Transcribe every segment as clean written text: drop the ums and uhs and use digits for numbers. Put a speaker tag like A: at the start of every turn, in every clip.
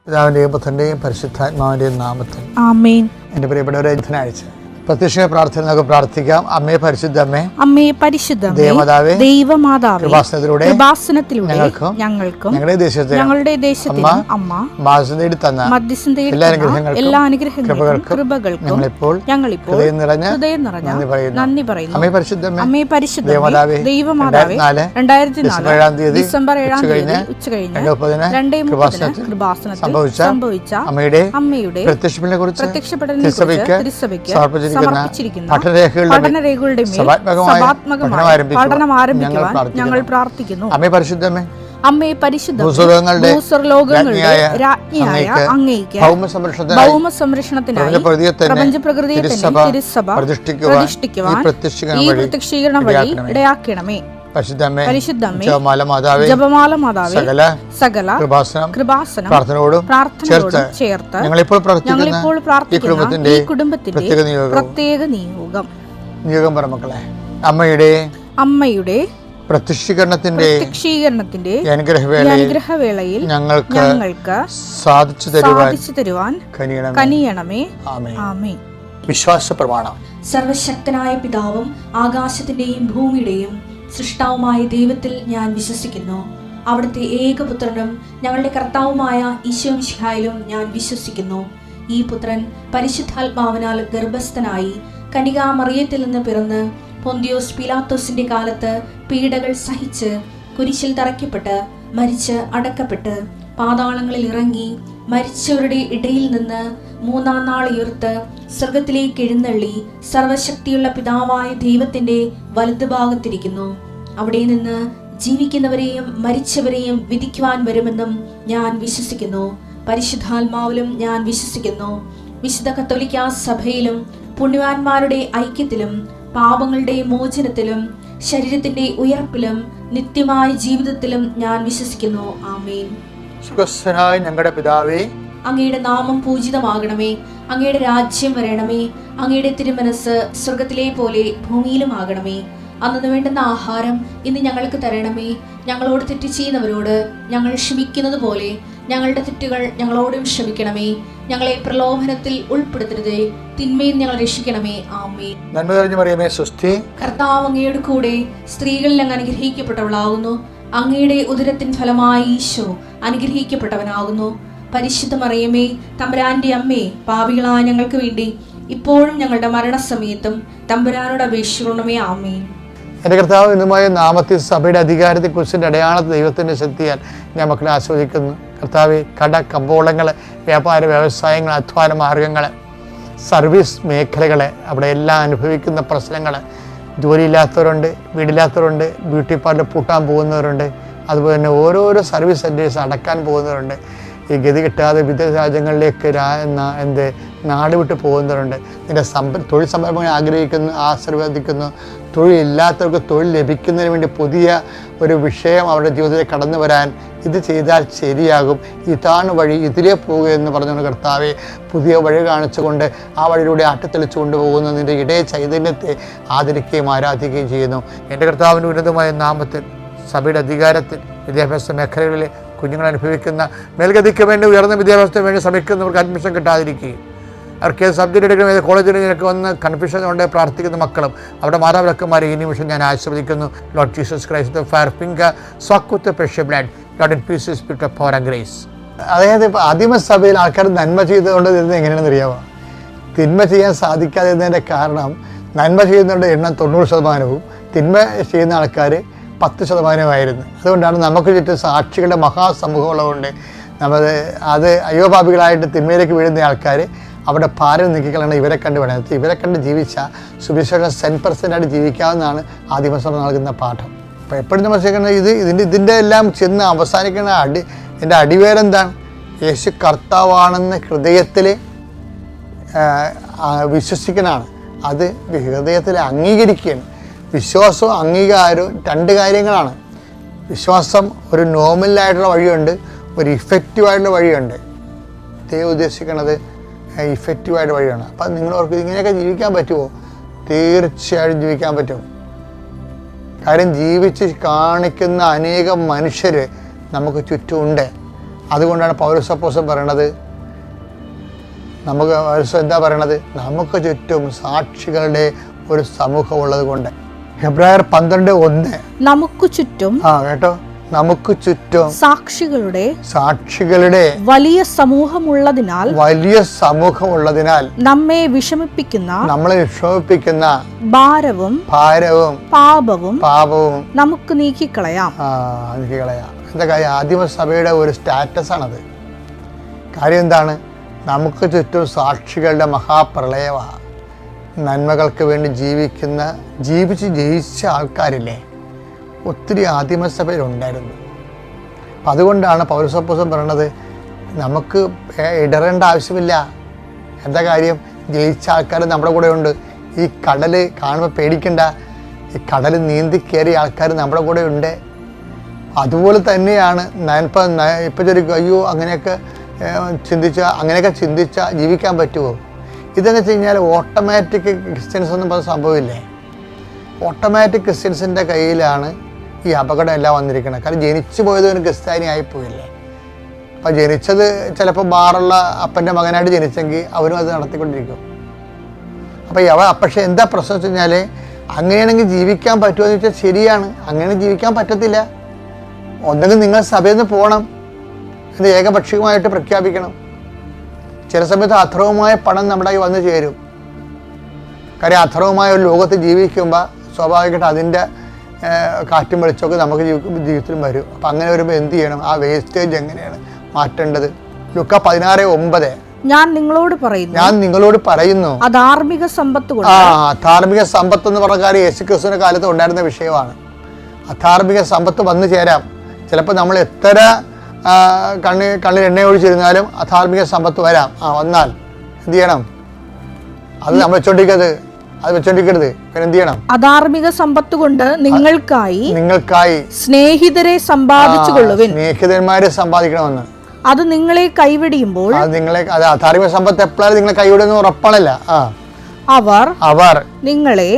A: പിതാവിൻ്റെയും പുത്രൻ്റെയും പരിശുദ്ധാത്മാവിൻ്റെയും നാമത്തിൽ
B: ആമേൻ.
A: എൻ്റെ പ്രിയപ്പെട്ടവരെ, ബുധനാഴ്ച പ്രത്യക്ഷ പ്രാർത്ഥന നമുക്ക് പ്രാർത്ഥിക്കാം. അമ്മേ പരിശുദ്ധ അമ്മേ,
B: അമ്മേ പരിശുദ്ധ
A: ദേവമാതാവേ,
B: ദൈവമാതാവേ,
A: കൃപാസനത്തിലൂടെ
B: ഞങ്ങൾക്കും
A: ഞങ്ങളുടെ ദേശത്തിനും
B: അമ്മ
A: മധ്യസ്ഥം തേടി തന്ന എല്ലാ അനുഗ്രഹങ്ങൾക്കും കൃപകൾക്കും ഞങ്ങളിപ്പോൾ ഹൃദയം നിറഞ്ഞ നന്ദി പറയുന്നു. അമ്മേ പരിശുദ്ധ ദേവമാതാവേ, 2004 ഡിസംബർ 7 ഉച്ചകഴിഞ്ഞ് 2:30 കൃപാസനത്തിൽ സംഭവിച്ച അമ്മയുടെ പ്രത്യക്ഷപ്പെടലിനെക്കുറിച്ച് സമർപ്പിച്ചിരിക്കുന്ന പഠനരേഖകളുടെ പഠനം ആരംഭിക്കുവാൻ ഞങ്ങൾ പ്രാർത്ഥിക്കുന്നു. അമ്മേ പരിശുദ്ധ ഭൂസ്വർലോകങ്ങളുടെ രാജ്ഞിയായ അങ്ങേയ്ക്ക് ഭൗമസംരക്ഷണത്തിനായി പ്രപഞ്ചപ്രകൃതിയെ തന്നെ തിരുസഭ പ്രതിഷ്ഠിക്കുവാൻ ഈ പ്രത്യക്ഷീകരണം വഴി ഇടയാക്കണമേ. പരിശുദ്ധമ്മേ, ജപമാല മാതാവേ, സകല കൃപാസനം പ്രാർത്ഥനയോടും ചേർത്ത് ഞങ്ങളിപ്പോൾ പ്രാർത്ഥിക്കുന്ന ഈ കുടുംബത്തിന്റെ പ്രത്യേക നിയോഗം പറമക്കളെ, അമ്മയുടെ പ്രത്യക്ഷീകരണത്തിന്റെ അനുഗ്രഹവേളയിൽ ഞങ്ങൾക്ക് സാധിച്ചു തരുവാൻ കനിയണമേ. ആമേൻ. വിശ്വാസ പ്രമാണം.
C: സർവശക്തനായ പിതാവും ആകാശത്തിന്റെയും ഭൂമിയുടെയും സൃഷ്ടാവുമായ ദൈവത്തിൽ ഞാൻ വിശ്വസിക്കുന്നു. അവിടുത്തെ ഏകപുത്രനും ഞങ്ങളുടെ കർത്താവുമായ ഈശോമിശിഹായിലും ഞാൻ വിശ്വസിക്കുന്നു. ഈ പുത്രൻ പരിശുദ്ധാത്മാവിനാൽ ഗർഭസ്ഥനായി കന്യകാമറിയത്തിൽ നിന്ന് പിറന്ന് പൊന്തിയോസ് പീലാത്തോസിന്റെ കാലത്ത് പീഡകൾ സഹിച്ച് കുരിശിൽ തറയ്ക്കപ്പെട്ട് മരിച്ച് അടക്കപ്പെട്ട് പാതാളങ്ങളിൽ ഇറങ്ങി മരിച്ചവരുടെ ഇടയിൽ നിന്ന് 3-ാം നാൾ ഉയർത്ത് സ്വർഗത്തിലേക്ക് എഴുന്നള്ളി സർവശക്തിയുള്ള പിതാവായ ദൈവത്തിന്റെ വലതുഭാഗത്തിരിക്കുന്നു. അവിടെ നിന്ന് ജീവിക്കുന്നവരെയും മരിച്ചവരെയും വിധിക്കുവാൻ വരുമെന്നും ഞാൻ വിശ്വസിക്കുന്നു. പരിശുദ്ധാത്മാവിലും ഞാൻ വിശ്വസിക്കുന്നു. വിശുദ്ധ കത്തോലിക്കാ സഭയിലും പുണ്യവാന്മാരുടെ ഐക്യത്തിലും പാപങ്ങളുടെ മോചനത്തിലും ശരീരത്തിന്റെ ഉയർപ്പിലും നിത്യമായ ജീവിതത്തിലും ഞാൻ വിശ്വസിക്കുന്നു. ആമേൻ.
A: ഞങ്ങളുടെ പിതാവേ,
C: അങ്ങയുടെ നാമം പൂജിതമാകണമേ. അങ്ങയുടെ രാജ്യം വരണമേ. അങ്ങയുടെ തിരുമനസ് സ്വർഗത്തിലെ പോലെ ഭൂമിയിലും ആകണമേ. അന്നു വേണ്ടുന്ന ആഹാരം ഇന്ന് ഞങ്ങൾക്ക് തരണമേ. ഞങ്ങളോട് തെറ്റ് ചെയ്യുന്നവരോട് ഞങ്ങൾ ക്ഷമിക്കുന്നത് പോലെ ഞങ്ങളുടെ തെറ്റുകൾ ഞങ്ങളോടും ക്ഷമിക്കണമേ. ഞങ്ങളെ പ്രലോഭനത്തിൽ ഉൾപ്പെടുത്തരുതേ, തിന്മയിൽ ഞങ്ങൾ രക്ഷിക്കണമേ. ആമേൻ.
A: നന്മ നിറഞ്ഞ മറിയമേ, സ്വസ്തി.
C: കർത്താവ് അങ്ങയുടെ കൂടെ സ്ത്രീകളിൽ അങ്ങ് അനുഗ്രഹിക്കപ്പെട്ടവളാകുന്നു. അങ്ങയുടെ ഉദരത്തിൻ ഫലമായി ഈശോ അനുഗ്രഹിക്കപ്പെട്ടവനാകുന്നു. പരിശുദ്ധ മറിയമേ, തമ്പുരാന്റെ അമ്മേ, പാപികളായ ഞങ്ങൾക്ക് വേണ്ടി ഇപ്പോഴും ഞങ്ങളുടെ മരണസമയത്തും തമ്പുരാനോട് അപേക്ഷിക്കണമേ. ആമേൻ.
A: എൻ്റെ കർത്താവ് ഇന്നുമായ നാമത്തിൽ സഭയുടെ അധികാരത്തെക്കുറിച്ചിൻ്റെ അടയാളത്തെ ദൈവത്തിൻ്റെ ശക്തിയാൽ ഞാൻ മക്കളെ ആസ്വദിക്കുന്നു. കർത്താവ്, കമ്പോളങ്ങൾ, വ്യാപാര വ്യവസായങ്ങൾ, അധ്വാന മാർഗങ്ങൾ, സർവീസ് മേഖലകൾ, അവിടെ എല്ലാം അനുഭവിക്കുന്ന പ്രശ്നങ്ങൾ, ജോലിയില്ലാത്തവരുണ്ട്, വീടില്ലാത്തവരുണ്ട്, ബ്യൂട്ടി പാർലർ പൂട്ടാൻ പോകുന്നവരുണ്ട്, അതുപോലെ തന്നെ ഓരോരോ സർവീസ് സെൻറ്റേഴ്സ് അടക്കാൻ പോകുന്നവരുണ്ട്, ഈ ഗതി കിട്ടാതെ വിദേശ രാജ്യങ്ങളിലേക്ക് നാട് വിട്ട് പോകുന്നവരുണ്ട്. നിൻ്റെ തൊഴിൽ സംരംഭങ്ങൾ ആശീർവദിക്കുന്നു. തൊഴിലില്ലാത്തവർക്ക് തൊഴിൽ ലഭിക്കുന്നതിന് വേണ്ടി പുതിയ ഒരു വിഷയം അവരുടെ ജീവിതത്തിൽ കടന്നു വരാൻ ഇത് ചെയ്താൽ ശരിയാകും, ഇതാണ് വഴി, ഇതിലേ പോകുക എന്ന് പറഞ്ഞുകൊണ്ട് കർത്താവെ പുതിയ വഴി കാണിച്ചുകൊണ്ട് ആ വഴിയിലൂടെ ആട്ടിത്തെളിച്ചു കൊണ്ടുപോകുന്ന നിൻ്റെ ഇടയ ചൈതന്യത്തെ ആദരിക്കുകയും ആരാധിക്കുകയും ചെയ്യുന്നു. എൻ്റെ കർത്താവിൻ്റെ ഉന്നതമായ നാമത്തിൽ സഭയുടെ അധികാരത്തിൽ വിദ്യാഭ്യാസ മേഖലകളിലെ കുഞ്ഞുങ്ങൾ അനുഭവിക്കുന്ന മേൽഗതിക്ക് വേണ്ടി ഉയർന്ന വിദ്യാഭ്യാസത്തിന് വേണ്ടി ശ്രമിക്കുന്നവർക്ക് അഡ്മിഷൻ കിട്ടാതിരിക്കുകയും അവർക്ക് ഏത് സബ്ജക്റ്റ് എടുക്കണം, ഏത് കോളേജിലേക്ക് വന്ന് കൺഫ്യൂഷൻ കൊണ്ട് പ്രാർത്ഥിക്കുന്ന മക്കളും അവരുടെ മാതാപിതാക്കന്മാരെ ഈ നിമിഷം ഞാൻ ആശീർവദിക്കുന്നു. Lord Jesus Christ fire finger soak with precious blood Lord in peace spirit of power and grace. അതായത് ഇപ്പോൾ ആദിമസഭയിൽ ആൾക്കാർ നന്മ ചെയ്തുകൊണ്ട് ഇരുന്നത് എങ്ങനെയാണെന്ന് അറിയാമോ? തിന്മ ചെയ്യാൻ സാധിക്കാതിരുന്നതിൻ്റെ കാരണം നന്മ ചെയ്യുന്നവരുടെ എണ്ണം 90%, തിന്മ ചെയ്യുന്ന ആൾക്കാർ 10%. അതുകൊണ്ടാണ് നമുക്ക് ചുറ്റും സാക്ഷികളുടെ മഹാസമൂഹമുള്ളതുകൊണ്ട് അത് അയ്യോപാപികളായിട്ട് തിന്മയിലേക്ക് വീഴുന്ന ആൾക്കാർ അവിടെ ഭാരം നീക്കിക്കളാണ് ഇവരെ കണ്ട് വേണം. ഇവരെ കണ്ട് ജീവിച്ച സുവിശേഷം 100% ജീവിക്കാവുന്നതാണ് ആദിമസഭ നൽകുന്ന പാഠം. അപ്പോൾ എപ്പോഴും നമ്മൾ ചെയ്യുന്നത് ഇതിൻ്റെ എല്ലാം ചെന്ന് അവസാനിക്കുന്ന എൻ്റെ അടിവേരെന്താണ്? യേശു കർത്താവാണെന്ന് ഹൃദയത്തിൽ വിശ്വസിക്കണമാണ്. അത് ഹൃദയത്തിൽ അംഗീകരിക്കുകയാണ്. വിശ്വാസവും അംഗീകാരവും 2 കാര്യങ്ങളാണ്. വിശ്വാസം ഒരു നോർമലായിട്ടുള്ള വഴിയുണ്ട്, ഒരു ഇഫക്റ്റീവായിട്ടുള്ള വഴിയുണ്ട്. ദൈവം ഉദ്ദേശിക്കുന്നത് ഇഫക്റ്റീവായിട്ട് വഴിയാണ്. അപ്പം നിങ്ങളവർക്ക് ഇങ്ങനെയൊക്കെ ജീവിക്കാൻ പറ്റുമോ? തീർച്ചയായിട്ടും ജീവിക്കാൻ പറ്റും. കാര്യം ജീവിച്ച് കാണിക്കുന്ന അനേകം മനുഷ്യർ നമുക്ക് ചുറ്റുമുണ്ട്. അതുകൊണ്ടാണ് പൗലോസ് അപ്പോസ്തലൻ പറയണത്, നമുക്ക് എന്താ പറയണത്, നമുക്ക് ചുറ്റും സാക്ഷികളുടെ ഒരു സമൂഹം ഉള്ളത് കൊണ്ട്. ഹെബ്രായർ 12:1
B: നമുക്ക് ചുറ്റും
A: കേട്ടോ, നമുക്ക് ചുറ്റും
B: സാക്ഷികളുടെ വലിയ സമൂഹമുള്ളതിനാൽ
A: നമ്മളെ വിഷമിപ്പിക്കുന്ന ഭാരവും
B: പാപവും നമുക്ക് നീക്കിക്കളയാം.
A: എന്താ കാര്യം? ആദിമസഭയുടെ ഒരു സ്റ്റാറ്റസ് ആണത്. കാര്യം എന്താണ്? നമുക്ക് ചുറ്റും സാക്ഷികളുടെ മഹാപ്രളയമാണ്. നന്മകൾക്ക് വേണ്ടി ജീവിച്ച് ജയിച്ച ആൾക്കാരില്ലേ, ഒത്തിരി ആദിമസഭയിലുണ്ടായിരുന്നു. അപ്പം അതുകൊണ്ടാണ് പൗലോസ് അപ്പോസ്തലൻ പറയണത്, നമുക്ക് ഇടറേണ്ട ആവശ്യമില്ല. എന്താ കാര്യം? ജയിച്ച ആൾക്കാർ നമ്മുടെ കൂടെ ഉണ്ട്. ഈ കടൽ കാണുമ്പോൾ പേടിക്കണ്ട, ഈ കടൽ നീന്തി കയറിയ ആൾക്കാർ നമ്മുടെ കൂടെ ഉണ്ട്. അതുപോലെ തന്നെയാണ് ഇപ്പം ചോദിക്കും, അയ്യോ അങ്ങനെയൊക്കെ ചിന്തിച്ചാൽ ജീവിക്കാൻ പറ്റുമോ? ഇതെന്ന് വെച്ച് കഴിഞ്ഞാൽ ഓട്ടോമാറ്റിക് ക്രിസ്ത്യൻസ് ഒന്നും പറഞ്ഞ സംഭവമില്ലേ. ഓട്ടോമാറ്റിക് ക്രിസ്ത്യൻസിൻ്റെ കയ്യിലാണ് ഈ അപകടം എല്ലാം വന്നിരിക്കുന്നത്. കാരണം ജനിച്ചു പോയത് ഒരു ക്രിസ്ത്യാനി ആയിപ്പോയില്ലേ. അപ്പോൾ ജനിച്ചത് ചിലപ്പോൾ ബാറുള്ള അപ്പൻ്റെ മകനായിട്ട് ജനിച്ചെങ്കിൽ അവരും അത് നടത്തിക്കൊണ്ടിരിക്കും. പക്ഷേ എന്താ പ്രശ്നം വെച്ച് കഴിഞ്ഞാൽ, അങ്ങനെയാണെങ്കിൽ ജീവിക്കാൻ പറ്റുമോ എന്ന് വെച്ചാൽ ശരിയാണ്, അങ്ങനെ ജീവിക്കാൻ പറ്റത്തില്ല. ഒന്നെങ്കിൽ നിങ്ങൾ സഭയിൽ നിന്ന് പോകണം, ഇത് ഏകപക്ഷീയമായിട്ട് പ്രഖ്യാപിക്കണം. ചില സമയത്ത് അധർവമായ പണം നമ്മുടെ കയ്യിൽ വന്നു ചേരും. കാര്യം അധർവമായ ഒരു ലോകത്ത് ജീവിക്കുമ്പോൾ സ്വാഭാവികമായിട്ട് അതിൻ്റെ കാറ്റും വെളിച്ചമൊക്കെ നമുക്ക് ജീവിതത്തിലും വരും. അപ്പം അങ്ങനെ വരുമ്പോൾ എന്ത് ചെയ്യണം? ആ വേസ്റ്റേജ് എങ്ങനെയാണ് മാറ്റേണ്ടത്? ലൂക്ക 16:9
B: ഞാൻ നിങ്ങളോട് പറയുന്നു അധാർമിക
A: സമ്പത്ത് എന്ന് പറഞ്ഞ കാര്യം യേശുക്രിസ്തുവിന്റെ കാലത്ത് ഉണ്ടായിരുന്ന വിഷയമാണ്. അധാർമിക സമ്പത്ത് വന്നു ചേരാം. ചിലപ്പോൾ നമ്മൾ എത്ര കണ്ണിൽ എണ്ണ ഒഴിച്ചിരുന്നാലും അധാർമിക സമ്പത്ത് വരാം. വന്നാൽ എന്ത് ചെയ്യണം? അത് നമ്മൾ വെച്ചോണ്ടിരിക്കരുത്. പിന്നെ എന്ത് ചെയ്യണം?
B: അധാർമിക സമ്പത്ത് കൊണ്ട് നിങ്ങൾക്കായി സ്നേഹിതരെ സ്നേഹിതന്മാരെ സമ്പാദിക്കണമെന്ന്. അത് നിങ്ങളെ കൈവിടിയുമ്പോൾ
A: അധാർമിക സമ്പത്ത് എപ്പോഴും നിങ്ങളെ കൈവിടുന്ന ഉറപ്പാണല്ല. അവർ നിങ്ങളെ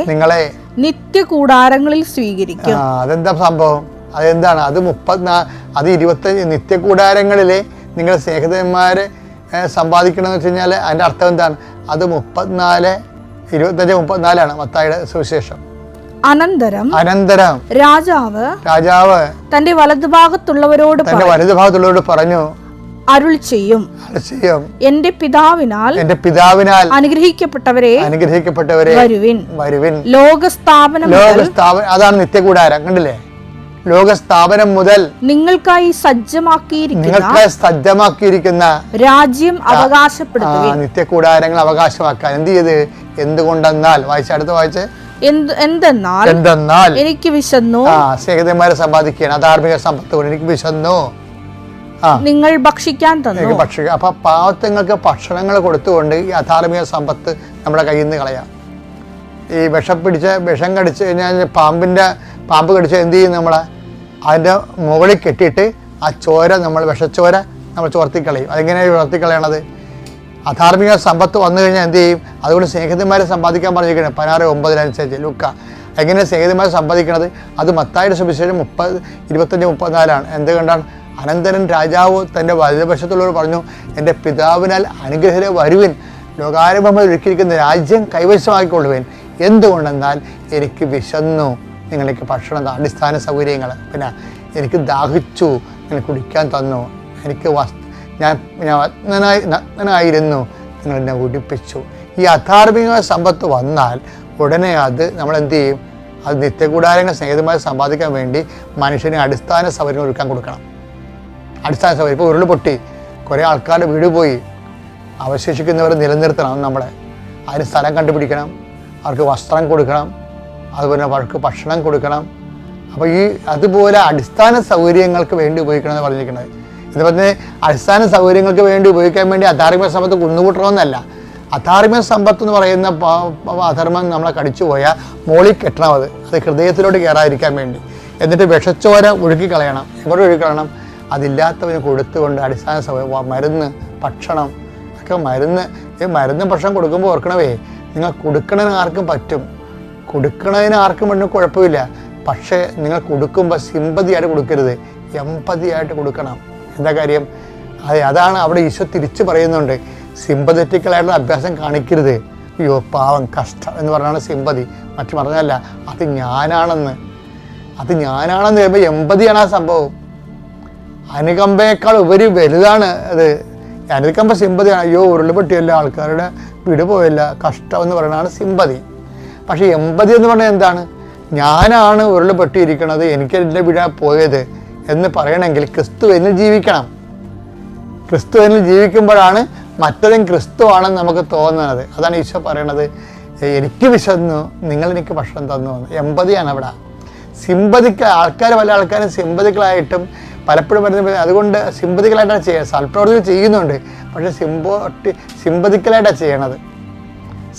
B: നിത്യകൂടാരങ്ങളിൽ സ്വീകരിക്കും.
A: അതെന്താ സംഭവം? അതെന്താണ്? അത് 25 നിത്യകൂടാരങ്ങളിലെ നിങ്ങൾ സ്നേഹിതന്മാരെ സമ്പാദിക്കണമെന്ന് വെച്ച് കഴിഞ്ഞാൽ അതിൻ്റെ അർത്ഥം എന്താണ്? അത് 25-34 മത്തായിയുടെ സുവിശേഷം.
B: അനന്തരം രാജാവ് തന്റെ
A: വലതുഭാഗത്തുള്ളവരോട് പറഞ്ഞു,
B: അരുൾ ചെയ്യും, എന്റെ പിതാവിനാൽ അനുഗ്രഹിക്കപ്പെട്ടവരെ വരുവിൻ. ലോകസ്ഥാപനം
A: അതാണ് നിത്യകൂടാരം. കണ്ടില്ലേ? ലോകസ്ഥാപനം മുതൽ
B: നിങ്ങൾക്കായി സജ്ജമാക്കിയിരിക്കുന്ന
A: രാജ്യം അവകാശപ്പെടുത്തുവിൻ. നിത്യകൂടാരങ്ങൾ അവകാശമാക്കാൻ എന്ത് ചെയ്ത്? എന്തുകൊണ്ടെന്നാൽ അടുത്ത വായിച്ച്
B: എന്തെന്നാൽ എനിക്ക് വിശന്നു.
A: സ്നേഹിതന്മാരെ സമ്പാദിക്കുകയാണ്. അധാർമിക സമ്പത്ത് കൊണ്ട് എനിക്ക് വിശന്നു,
B: നിങ്ങൾ ഭക്ഷിക്കാൻ തന്നു.
A: അപ്പൊ പാവത്തങ്ങൾക്ക് ഭക്ഷണങ്ങൾ കൊടുത്തുകൊണ്ട് ഈ അധാർമിക സമ്പത്ത് നമ്മുടെ കയ്യിൽ നിന്ന് കളയാം. ഈ വിഷം കടിച്ച് കഴിഞ്ഞാൽ പാമ്പ് കടിച്ച് എന്ത് ചെയ്യും? അതിൻ്റെ മുകളിൽ കെട്ടിയിട്ട് ആ ചോര വിഷച്ചോര നമ്മൾ ചോർത്തിക്കളയും. അതെങ്ങനെയാണ് ചോർത്തിക്കളയണത്? അധാർമിക സമ്പത്ത് വന്നു കഴിഞ്ഞാൽ എന്ത് ചെയ്യും? അതുകൊണ്ട് സ്നേഹിതന്മാരെ സമ്പാദിക്കാൻ പറഞ്ഞിരിക്കുന്നത് 16:9 ലൂക്ക. എങ്ങനെയാണ് സ്നേഹിതന്മാരെ സമ്പാദിക്കണത്? അത് മത്തായിയുടെ സുവിശേഷം 25-34 എന്തുകൊണ്ടാണ്? അനന്തരൻ രാജാവ് തൻ്റെ വലതുവശത്തുള്ളവർ പറഞ്ഞു, എൻ്റെ പിതാവിനാൽ അനുഗ്രഹീതരെ വരുവിൻ. ലോകാരംഭമായി ഒരുക്കിയിരിക്കുന്ന രാജ്യം കൈവശമാക്കിക്കൊള്ളുവിൻ. എന്തുകൊണ്ടെന്നാൽ എനിക്ക് വിശന്നു, നിങ്ങൾക്ക് ഭക്ഷണം, അടിസ്ഥാന സൗകര്യങ്ങൾ, പിന്നെ എനിക്ക് ദാഹിച്ചു, നിങ്ങൾ കുടിക്കാൻ തന്നു, എനിക്ക് ഞാൻ നഗ്നനായിരുന്നു, നിങ്ങൾ എന്നെ ഉടുപ്പിച്ചു. ഈ അധാർമിക സമ്പത്ത് വന്നാൽ ഉടനെ അത് നമ്മൾ എന്ത് ചെയ്യും? അത് നിത്യകൂടാരങ്ങൾ സ്നേഹിതമായി സമ്പാദിക്കാൻ വേണ്ടി മനുഷ്യന് അടിസ്ഥാന സൗകര്യങ്ങൾ ഒരുക്കാൻ കൊടുക്കണം. അടിസ്ഥാന സൗകര്യം. ഇപ്പോൾ ഉരുൾ പൊട്ടി കുറേ ആൾക്കാരുടെ വീട് പോയി, അവശേഷിക്കുന്നവർ നിലനിർത്തണം. അതിന് സ്ഥലം കണ്ടുപിടിക്കണം, അവർക്ക് വസ്ത്രം കൊടുക്കണം, അതുപോലെ അവർക്ക് ഭക്ഷണം കൊടുക്കണം. അപ്പോൾ അതുപോലെ അടിസ്ഥാന സൗകര്യങ്ങൾക്ക് വേണ്ടി ഉപയോഗിക്കണം എന്ന് പറഞ്ഞിരിക്കുന്നത്. ഇതുപോലെ അടിസ്ഥാന സൗകര്യങ്ങൾക്ക് വേണ്ടി ഉപയോഗിക്കാൻ വേണ്ടി അധാർമിക സമ്പത്ത് കുന്നുകൂട്ടണമെന്നല്ല. അധാർമിക സമ്പത്ത് എന്ന് പറയുന്ന അധർമ്മം നമ്മളെ കടിച്ചു പോയാൽ മോളിൽ കെട്ടണം. അത് ഹൃദയത്തിലോട്ട് കയറാതിരിക്കാൻ വേണ്ടി. എന്നിട്ട് വിഷച്ചോര ഒഴുക്കിക്കളയണം. എങ്ങോട്ട് ഒഴുക്കിക്കളയണം? അതില്ലാത്തവന് കൊടുത്തുകൊണ്ട് അടിസ്ഥാന സൗകര്യം, മരുന്ന്, ഭക്ഷണം ഒക്കെ. മരുന്ന് ഭക്ഷണം കൊടുക്കുമ്പോൾ ഓർക്കണവേ, നിങ്ങൾ കൊടുക്കണതിന് ആർക്കും പറ്റും, കൊടുക്കണതിന് ആർക്കും വേണ്ടി കുഴപ്പമില്ല. പക്ഷേ നിങ്ങൾ കൊടുക്കുമ്പോൾ സിമ്പതിയായിട്ട് കൊടുക്കരുത്, എമ്പതിയായിട്ട് കൊടുക്കണം. എന്താ കാര്യം? അതെ, അതാണ് അവിടെ ഈശോ തിരിച്ചു പറയുന്നുണ്ട്. സിമ്പതറ്റിക്കലായിട്ടുള്ള അഭ്യാസം കാണിക്കരുത്. അയ്യോ പാവം കഷ്ടം എന്ന് പറഞ്ഞാണ് സിമ്പതി. മറ്റു പറഞ്ഞല്ല, അത് ഞാനാണെന്ന് പറയുമ്പോൾ എമ്പതിയാണ് ആ സംഭവം. അനുകമ്പയേക്കാൾ ഉപരി വലുതാണ് അത്. അനുകമ്പ സിമ്പതിയാണ്. അയ്യോ ഉരുളുപൊട്ടിയല്ല, ആൾക്കാരുടെ വീട് പോയല്ല, കഷ്ടം എന്ന് പറയുന്നതാണ് സിമ്പതി. പക്ഷേ എമ്പതി എന്ന് പറഞ്ഞാൽ എന്താണ്? ഞാനാണ് ഉരുളുപൊട്ടിയിരിക്കുന്നത്, എനിക്ക് എൻ്റെ വീടാ പോയത് എന്ന് പറയണമെങ്കിൽ ക്രിസ്തുവിനിൽ ജീവിക്കണം. ക്രിസ്തുവിനിൽ ജീവിക്കുമ്പോഴാണ് മറ്റതും ക്രിസ്തുവാണെന്ന് നമുക്ക് തോന്നുന്നത്. അതാണ് ഈശോ പറയണത്, എനിക്ക് വിശന്നു, നിങ്ങൾ എനിക്ക് ഭക്ഷണം തന്നു എന്ന്. എമ്പതിയാണ് അവിടെ. പല ആൾക്കാരും സിമ്പതികളായിട്ടും പലപ്പോഴും വരുന്ന, അതുകൊണ്ട് സിമ്പതിക്കലായിട്ടാണ് ചെയ്യുക. സൽപ്രവർത്തികൾ ചെയ്യുന്നുണ്ട്, പക്ഷേ സിമ്പതിക്കലായിട്ടാണ് ചെയ്യണത്.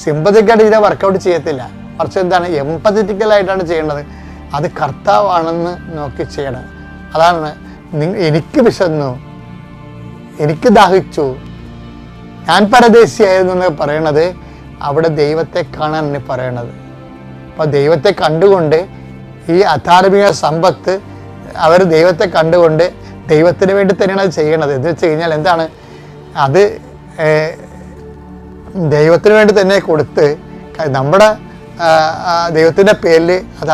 A: സിമ്പതിക്കായിട്ട് ചെയ്താൽ വർക്കൗട്ട് ചെയ്യത്തില്ല. മറിച്ച് എന്താണ്, എമ്പതറ്റിക്കലായിട്ടാണ് ചെയ്യേണ്ടത്. അത് കർത്താവാണെന്ന് നോക്കി ചെയ്യണം. അതാണ് എനിക്ക് വിശന്നു, എനിക്ക് ദാഹിച്ചു, ഞാൻ പരദേശിയായിരുന്നു എന്നൊക്കെ പറയണത് അവിടെ ദൈവത്തെ കാണാനാണ് പറയണത്. അപ്പോൾ ദൈവത്തെ കണ്ടുകൊണ്ട് ഈ അധാർമിക സമ്പത്ത് അവർ ദൈവത്തെ കണ്ടുകൊണ്ട് ദൈവത്തിന് വേണ്ടി തന്നെയാണ് അത് ചെയ്യണത്. എന്ന് വെച്ച് കഴിഞ്ഞാൽ എന്താണ്, അത് ദൈവത്തിന് വേണ്ടി തന്നെ കൊടുത്ത് നമ്മുടെ ദൈവത്തിൻ്റെ പേരിൽ അത്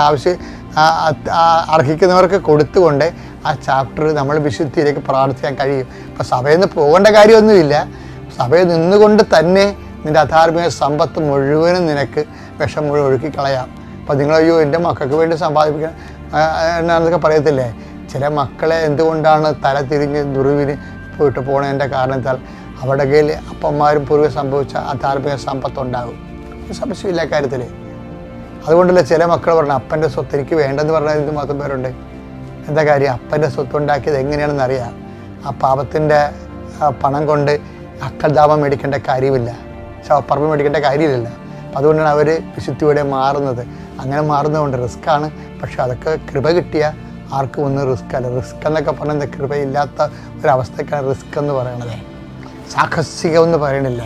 A: അർഹിക്കുന്നവർക്ക് കൊടുത്തുകൊണ്ട് ആ ചാപ്റ്റർ നമ്മൾ വിശുദ്ധിയിലേക്ക് പ്രാർത്ഥിക്കാൻ കഴിയും. അപ്പോൾ സഭയിൽ നിന്ന് പോകേണ്ട കാര്യമൊന്നുമില്ല. സഭയിൽ നിന്നുകൊണ്ട് തന്നെ നിൻ്റെ അധാർമിക സമ്പത്ത് മുഴുവനും നിനക്ക് വിഷം മുഴുവൻ ഒഴുക്കി കളയാം. അപ്പോൾ നിങ്ങളയ്യോ എൻ്റെ മക്കൾക്ക് വേണ്ടി സമ്പാദിപ്പിക്കണം എന്നൊക്കെ പറയത്തില്ലേ. ചില മക്കളെ എന്തുകൊണ്ടാണ് തല തിരിഞ്ഞ് ദുർവിന് പോയിട്ട് പോണതിൻ്റെ കാരണത്താൽ അവരുടെ കയ്യിൽ അപ്പന്മാരും പൂർവ്വം സംഭവിച്ച അധാർമിക സമ്പത്തുണ്ടാകും. സംശയമില്ല കാര്യത്തിൽ. അതുകൊണ്ടല്ലേ ചില മക്കൾ പറഞ്ഞു അപ്പൻ്റെ സ്വത്ത് എനിക്ക് വേണ്ടെന്ന് പറഞ്ഞാൽ ഇത് മാത്രം പേരുണ്ട്. എന്താ കാര്യം, അപ്പൻ്റെ സ്വത്ത് ഉണ്ടാക്കിയത് എങ്ങനെയാണെന്ന് അറിയാം. ആ പാപത്തിൻ്റെ പണം കൊണ്ട് അക്കൽദാപം മേടിക്കേണ്ട കാര്യമില്ല, ശവപ്പറമ്പ് മേടിക്കേണ്ട കാര്യമില്ല. അപ്പം അതുകൊണ്ടാണ് അവർ വിശുദ്ധിയോടെ മാറുന്നത്. അങ്ങനെ മാറുന്നതുകൊണ്ട് റിസ്ക്കാണ്. പക്ഷെ അതൊക്കെ കൃപ കിട്ടിയ ആർക്കും ഒന്നും റിസ്ക് അല്ല. റിസ്ക് എന്നൊക്കെ പറയുന്നത് കൃപയില്ലാത്ത ഒരവസ്ഥയ്ക്കാണ് റിസ്ക് എന്ന് പറയണത്. സാഹസികം എന്ന് പറയണില്ല.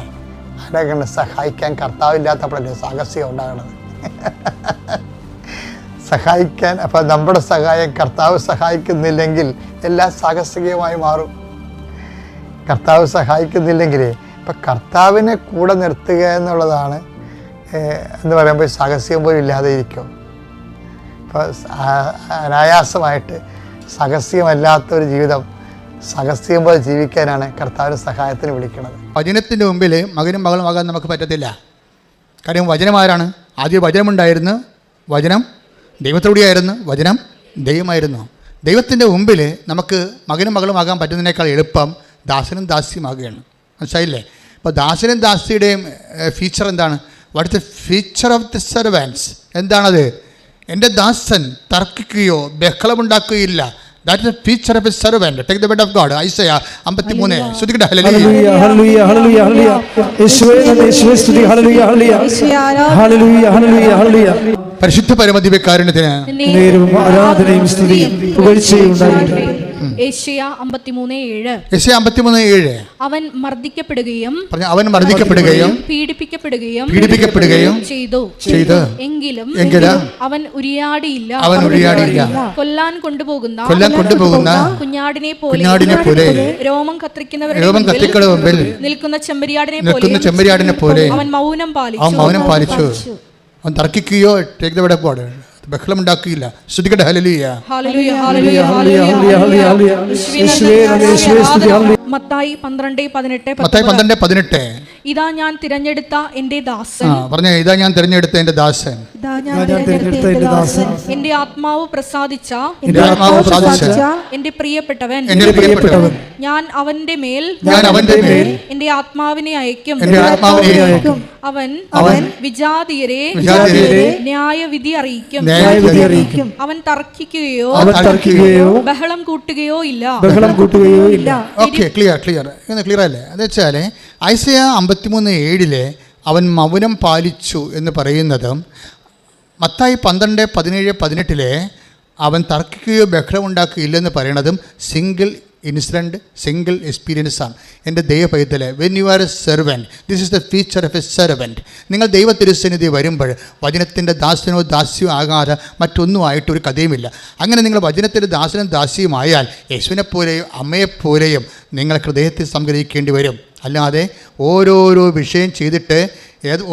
A: ആരെങ്ങനെ സഹായിക്കാൻ കർത്താവില്ലാത്തപ്പോഴല്ലേ സാഹസികം ഉണ്ടാകണത്. സഹായിക്കാൻ അപ്പം നമ്മുടെ സഹായം കർത്താവ് സഹായിക്കുന്നില്ലെങ്കിൽ എല്ലാം സാഹസികമായി മാറും. കർത്താവ് സഹായിക്കുന്നില്ലെങ്കിൽ ഇപ്പം കർത്താവിനെ കൂടെ നിർത്തുക എന്നുള്ളതാണ് എന്ന് പറയുമ്പോൾ സാഹസികം പോലും ഇല്ലാതെ ഇരിക്കും. ഇപ്പോൾ അനായാസമായിട്ട് സാഹസികമല്ലാത്തൊരു ജീവിതം സാഹസികം പോലെ ജീവിക്കാനാണ് കർത്താവിൻ്റെ സഹായത്തിന് വിളിക്കുന്നത്.
D: വചനത്തിൻ്റെ മുമ്പിൽ മകനും മകളും ആകാൻ നമുക്ക് പറ്റത്തില്ല. കാര്യം വചനം ആരാണ്? ആദ്യം വചനമുണ്ടായിരുന്നു, വചനം ദൈവത്തോടെയായിരുന്നു, വചനം ദൈവമായിരുന്നു. ദൈവത്തിൻ്റെ മുമ്പിൽ നമുക്ക് മകനും മകളും ആകാൻ പറ്റുന്നതിനേക്കാൾ എളുപ്പം ദാസനും ദാസിയുമാകുകയാണ്. മനസ്സിലായില്ലേ? അപ്പോൾ ദാസനും ദാസിയുടെയും ഫീച്ചർ എന്താണ്? What is the feature of the servants? എന്താണത്? എൻ്റെ ദാസൻ തർക്കിക്കുകയോ ബഹളമുണ്ടാക്കുകയില്ല. That is the feature of a servant. Take the word of God. Isaiah 53. ശ്രുതിക്കട്ടെ.
E: ഹല്ലേലൂയ ഹല്ലേലൂയ ഹല്ലേലൂയ ഹല്ലേലൂയ. യേശുവേ സ്തുതി. ഹല്ലേലൂയ ഹല്ലേലൂയ ഹല്ലേലൂയ ഹല്ലേലൂയ ഹല്ലേലൂയ.
D: പരിശുദ്ധ പരമദിവ്യകാരുണ്യത്തിന്
E: നേരവും ആരാധനയും സ്തുതിയും പുകഴ്ചയും ഉണ്ടാകട്ടെ.
C: യേശയ്യാ 53:7.
D: യേശയ്യാ 53:7.
C: അവൻ മർദ്ദിക്കപ്പെടുകയും
D: പീഡിപ്പിക്കപ്പെടുകയും ചെയ്തു.
C: എങ്കിലും അവൻ ഉരിയാടിയില്ല. കൊല്ലാൻ കൊണ്ടുപോകുന്ന കുഞ്ഞാടിനെ പോലെ രോമം കത്തിരിക്കുന്നവരുടെ മുമ്പിൽ നിൽക്കുന്ന ചെമ്മരിയാടിനെ പോലെ അവൻ മൗനം പാലിച്ചു.
D: അവൻ തർക്കിക്കുകയോ take the word of God ബഹളമുണ്ടാക്കുകയില്ല. ശ്രുതിക്കട്ടെ. ഹല്ലേലൂയ
C: ഹല്ലേലൂയ ഹല്ലേലൂയ ഹല്ലേലൂയ ഹല്ലേലൂയ. യേശുവേ സ്തുതി. മത്തായി 12:18.
B: ഇതാ ഞാൻ തിരഞ്ഞെടുത്ത എൻ്റെ ദാസൻ.
D: പറഞ്ഞേ, ഇതാ ഞാൻ തിരഞ്ഞെടുത്ത എൻ്റെ ദാസൻ.
B: എൻ്റെ ആത്മാവ് പ്രസാദിച്ച എൻ്റെ പ്രിയപ്പെട്ടവൻ. ഞാൻ അവന്റെ മേൽ എൻ്റെ ആത്മാവിനെ അയക്കും. അവൻ വിജാതിയരെ ന്യായവിധി അറിയിക്കും. അവൻ തർക്കിക്കുകയോ ബഹളം കൂട്ടുകയോ ഇല്ല.
D: ഓക്കെ, ക്ലിയർ അല്ലേ? അത് വെച്ചാൽ ഐസയ്യാ 53:7 അവൻ മൗനം പാലിച്ചു എന്ന് പറയുന്നതും മത്തായി 12:17-18 അവൻ തർക്കിക്കുകയോ ബഹളം ഉണ്ടാക്കുകയില്ലെന്ന് പറയണതും സിംഗിൾ ഇൻസിഡൻറ്റ് സിംഗിൾ എക്സ്പീരിയൻസ് ആണ് എൻ്റെ ദൈവപൈതലെ. When you are a servant, this is the feature of a servant. നിങ്ങൾ ദൈവത്തിരുസന്നിധി വരുമ്പോൾ വചനത്തിൻ്റെ ദാസനോ ദാസ്യമോ ആകാതെ മറ്റൊന്നും ആയിട്ടൊരു കഥയുമില്ല. അങ്ങനെ നിങ്ങൾ വചനത്തിൻ്റെ ദാസനും ദാസ്യവുമായാൽ യേശുവിനെപ്പോലെയും അമ്മയെപ്പോലെയും നിങ്ങൾ ഹൃദയത്തിൽ സംഗ്രഹിക്കേണ്ടി വരും. അല്ലാതെ ഓരോരോ വിഷയം ചെയ്തിട്ട്